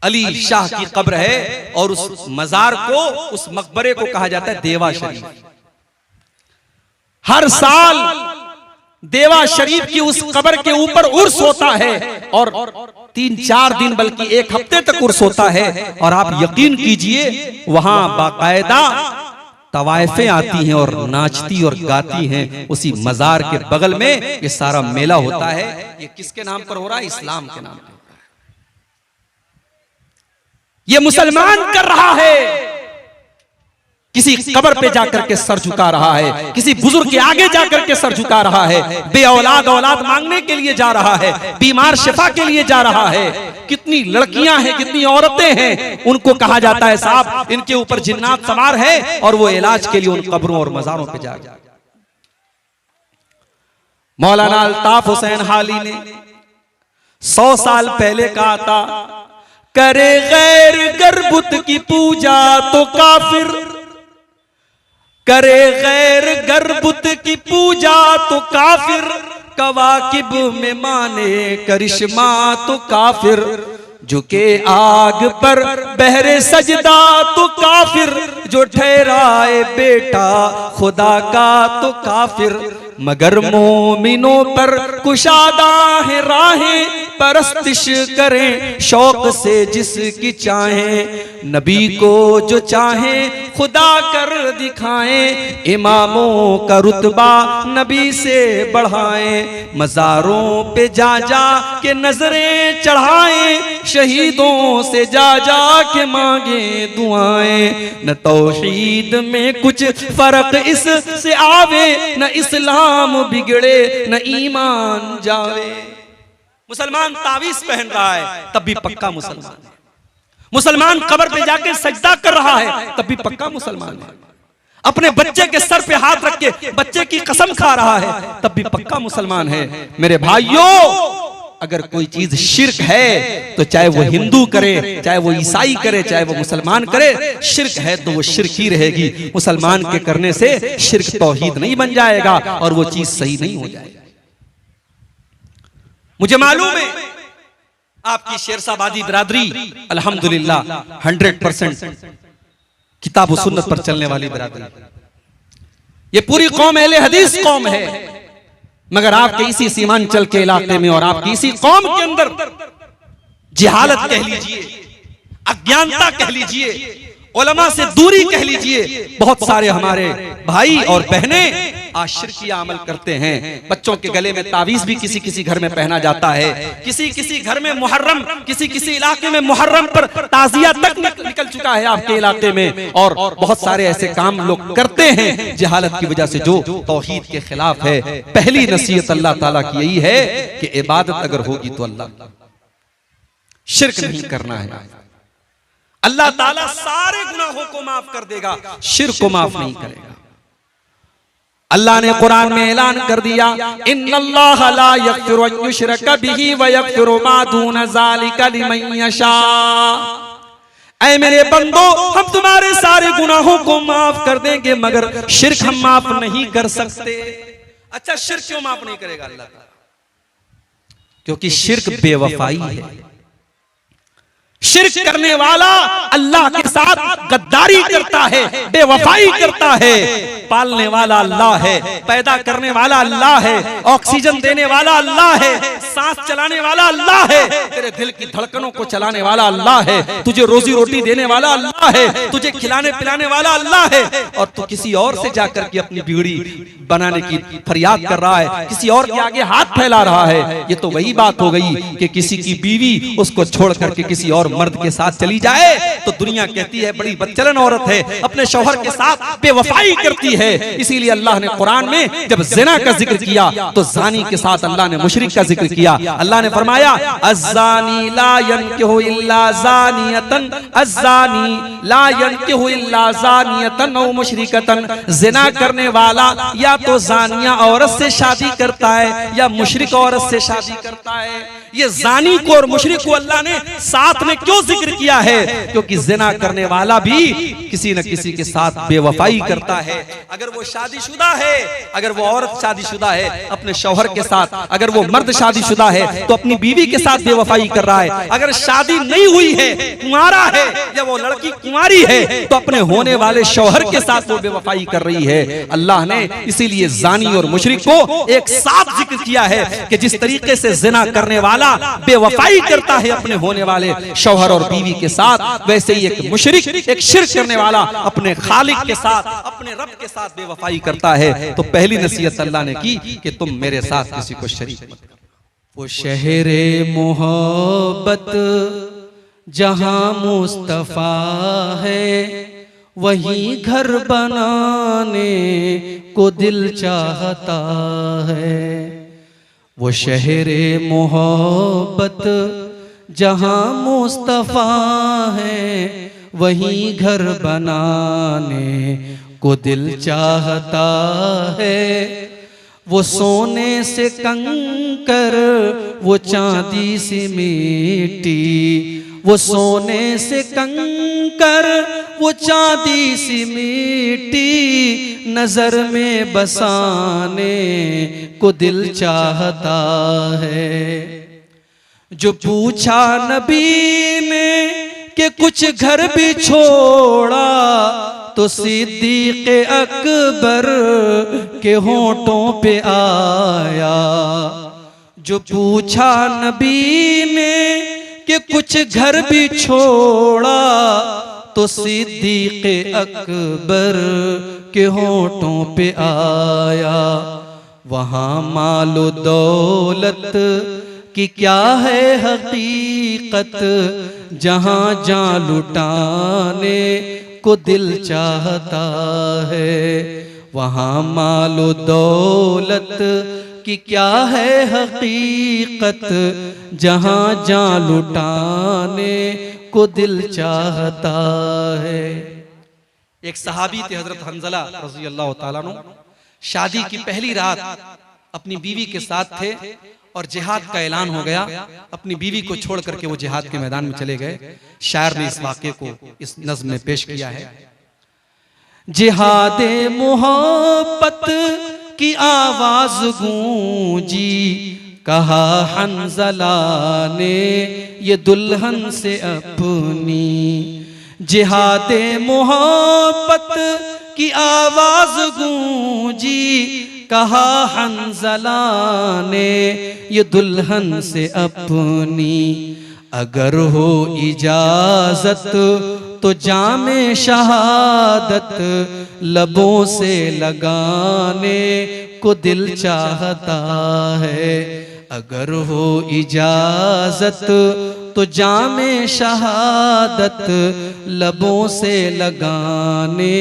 अली शाह की कब्र है, और उस मजार को, उस मकबरे को कहा जाता है देवा शरीफ। हर साल देवा शरीफ की उस कब्र के ऊपर उर्स होता है, और 3-4 दिन बल्कि 1 हफ्ते तक उर्स होता है। और आप यकीन कीजिए वहां बाकायदा तवाइफें आती हैं और नाचती और गाती हैं। उसी मजार के बगल में ये सारा मेला होता है। ये किसके नाम पर हो रहा है? इस्लाम के नाम पर हो रहा है। ये मुसलमान कर रहा है, किसी कब्र पे जाकर के सर झुका रहा है, किसी बुजुर्ग के आगे जाकर के सर झुका रहा है, बेऔलाद औलाद मांगने के लिए जा रहा है, बीमार शिफा के लिए जा रहा है। कितनी लड़कियां हैं, कितनी औरतें हैं, उनको कहा जाता है साहब इनके ऊपर जिन्नात सवार है, और वो इलाज के लिए उन कब्रों और मजारों पे जा रहा है। मौलाना अल्ताफ हुसैन हाली ने 100 साल पहले कहा था, करे गैर गर्बुत की पूजा तो काफिर, करे गैर गर्बुत की पूजा तो काफिर, कवाकिब में माने करिश्मा तो काफिर, झुके आग पर बहरे सजदा तो काफिर, जो ठहराए बेटा खुदा का तो काफिर, मगर मोमिनों पर कुशादा है राहें, परस्तिश करें शौक से जिसकी चाहें, नबी को जो चाहें खुदा कर दिखाएं, इमामों का रुतबा नबी से बढ़ाएं, मज़ारों पे जा जा के नजरें चढ़ाएं, शहीदों से जा जा के मांगे दुआएं, न तौहीद में कुछ फर्क इससे आवे, न इस्लाम बिगड़े न ईमान जावे। मुसलमान तावीज पहन रहा है तब भी पक्का मुसलमान है, मुसलमान कब्र पे जाके सजदा कर रहा है तब भी पक्का मुसलमान है, अपने बच्चे के सर पे हाथ रख के बच्चे की कसम खा रहा है तब भी पक्का मुसलमान है। मेरे भाइयों, अगर कोई चीज शिर्क है तो चाहे वो हिंदू करे, चाहे वो ईसाई करे, चाहे वो मुसलमान करे, शिर्क है तो वो शिर्क ही रहेगी। मुसलमान के करने से शिर्क तौहीद नहीं बन जाएगा और वो चीज सही नहीं हो जाएगी। मुझे मालूम है आपकी शेरशाबादी बिरादरी अल्हम्दुलिल्लाह 100% किताब और सुन्नत पर चलने वाली बिरादरी, ये पूरी कौम अहले हदीस कौम है, मगर आपके इसी सीमांचल के इलाके में और आपकी इसी कौम के अंदर जिहालत कह लीजिए, अज्ञानता कह लीजिए, उलमा से दूरी कह लीजिए, बहुत सारे हमारे भाई और बहनें आज शिरकी अमल करते हैं। बच्चों के गले में तावीज भी किसी किसी घर में पहना जाता है, किसी किसी घर में मुहर्रम, किसी किसी इलाके में मुहर्रम पर ताजिया तक निकल चुका है आपके इलाके में। और बहुत सारे ऐसे काम लोग करते हैं जहालत की वजह से, जो तौहीद के खिलाफ है। पहली नसीहत अल्लाह ताला की यही है कि इबादत अगर होगी तो अल्लाह, शिर्क नहीं करना है। अल्लाह ताला सारे गुनाहों को माफ कर देगा, शिर्क को माफ नहीं करेगा। अल्लाह ने कुरान में ऐलान कर दिया, इन्नल्लाह ला यग़फ़िरु अन युश्रका बिही व यग़फ़िरु मा दून ज़ालिका लिमन यशा। ऐ मेरे बंदो, हम तुम्हारे सारे गुनाहों को माफ कर देंगे मगर शिर्क हम माफ नहीं कर सकते। अच्छा, शिर्क क्यों माफ नहीं करेगा अल्लाह? क्योंकि शिर्क बेवफाई है। शिर्क करने वाला अल्लाह के साथ गद्दारी करता है, बेवफाई करता है। पालने वाला अल्लाह है, पैदा करने वाला अल्लाह है, ऑक्सीजन देने वाला अल्लाह है, सांस चलाने वाला अल्लाह है, तेरे दिल की धड़कनों को चलाने वाला अल्लाह है, तुझे रोजी रोटी देने वाला अल्लाह है, तुझे खिलाने पिलाने वाला अल्लाह है। और तू किसी और से जाकर के अपनी बिगड़ी बनाने की फरियाद कर रहा है, किसी और के आगे हाथ फैला रहा है। ये तो वही बात हो गई कि किसी की बीवी उसको छोड़ करके किसी और मर्द के साथ चली जाए तो दुनिया कहती है बड़ी बदचलन औरत है, अपने शौहर के साथ बेवफाई करती है। इसीलिए अल्लाह ने कुरान में जब ज़िना का जिक्र किया तो ज़ानी के साथ अल्लाह ने मुशरिक का जिक्र किया। अल्लाह ने फरमाया, अज़्ज़ानी ला यनकिहु इल्ला ज़ानियतन, अज़्ज़ानी ला यनकिहु इल्ला ज़ानियतन औ मुशरिकतन। ज़िना करने वाला या तो ज़ानिया औरत से शादी करता है या मुशरिक औरत से शादी करता है। ये ज़ानी को और मुशरिक को अल्लाह ने साथ में क्यों जिक्र किया है? क्योंकि ज़िना करने वाला भी किसी न किसी के साथ बेवफाई करता है। अगर वो शादीशुदा है, अगर वो औरत शादीशुदा है अपने शौहर के साथ, अगर वो मर्द शादीशुदा है तो अपनी बीवी के साथ बेवफाई कर रहा है। अगर शादी नहीं हुई है, कुंवारा है, या वो लड़की कुंवारी है तो अपने होने वाले शौहर के साथ वो बेवफाई कर रही है। अल्लाह ने इसीलिए ज़ानी और मुशरिक को एक साथ जिक्र किया है कि जिस तरीके से ज़िना करने वाला बेवफाई करता है अपने होने वाले शौहर और बीवी के साथ, वैसे ही एक मुशरिक, एक शिर्क करने वाला अपने खालिक के साथ, अपने रब के साथ बेवफाई करता है। तो पहली नसीहत अल्लाह ने की कि तुम मेरे साथ किसी को शरीक मत करो। वो शहरे मोहब्बत जहां मुस्तफा है, वही घर बनाने को दिल चाहता है। वो शहरे मोहब्बत जहां मुस्तफा है, वही घर बनाने को दिल चाहता है। वो सोने से कंकर, वो चांदी सी मिट्टी, वो सोने से कंकर, वो चांदी सी मिट्टी, नजर में बसाने को दिल चाहता है। जो पूछा नबी ने कि कुछ घर भी छोड़ा तो सिद्दीक़ अकबर के होंठों पे आया। जो पूछा नबी ने कि कुछ घर भी छोड़ा तो सिद्दीक़ अकबर के होंठों पे आया। वहाँ मालो दौलत कि क्या है हकीकत, जहां जान लुटाने को दिल चाहता है। वहाँ मालो दौलत कि क्या है हकीकत, जहां जान लुटाने को दिल चाहता है। एक सहाबी थे हजरत हंज़ला रज़ी अल्लाह ताला अन्हु, शादी की पहली रात अपनी बीवी के साथ थे और जिहाद का ऐलान हो गया। अपनी बीवी को छोड़ करके वो जिहाद के मैदान में चले गए। शायर ने इस वाक़े को इस नज़्म में पेश किया है। जिहादे मोहब्बत की आवाज गूंजी, कहा हंज़ला ने ये दुल्हन से अपनी। जिहादे मोहब्बत की आवाज गूंजी, कहा हंज़ला ने ये दुल्हन से अपनी। अगर हो इजाजत तो जामे शहादत लबों से लगाने को दिल चाहता है। अगर हो इजाजत तो जामे शहादत लबों से लगाने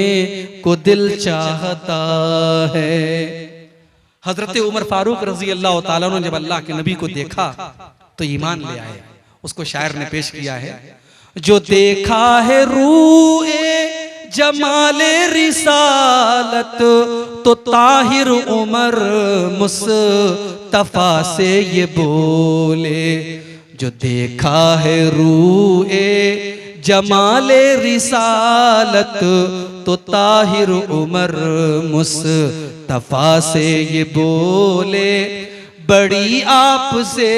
को दिल चाहता है। हजरत उमर फारूक रजी अल्लाह ताला ने जब अल्लाह के नबी को देखा तो ईमान ले आए। उसको शायर ने पेश किया है, जो देखा है रूए जमाले रिसालत तो ताहिर उमर मुस्तफा से ये बोले। जो देखा है रूए जमाले रिसालत तो ताहिर उमर मुस्तफा से ये बोले। बड़ी आपसे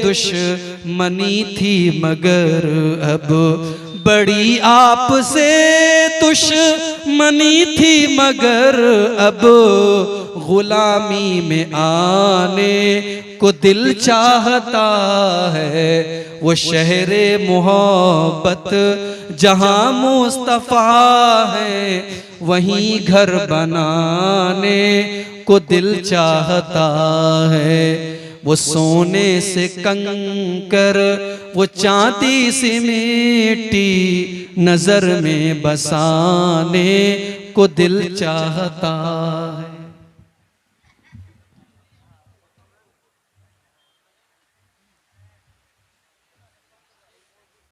दुश्मनी थी मगर अब, बड़ी आपसे दुश्मनी थी मगर अब गुलामी में आने को दिल चाहता है। वो शहरे मोहब्बत जहाँ मुस्तफा है वहीं घर बनाने को दिल चाहता है। वो सोने से कंकर वो चांदी से मिट्टी नजर में बसाने को दिल चाहता है।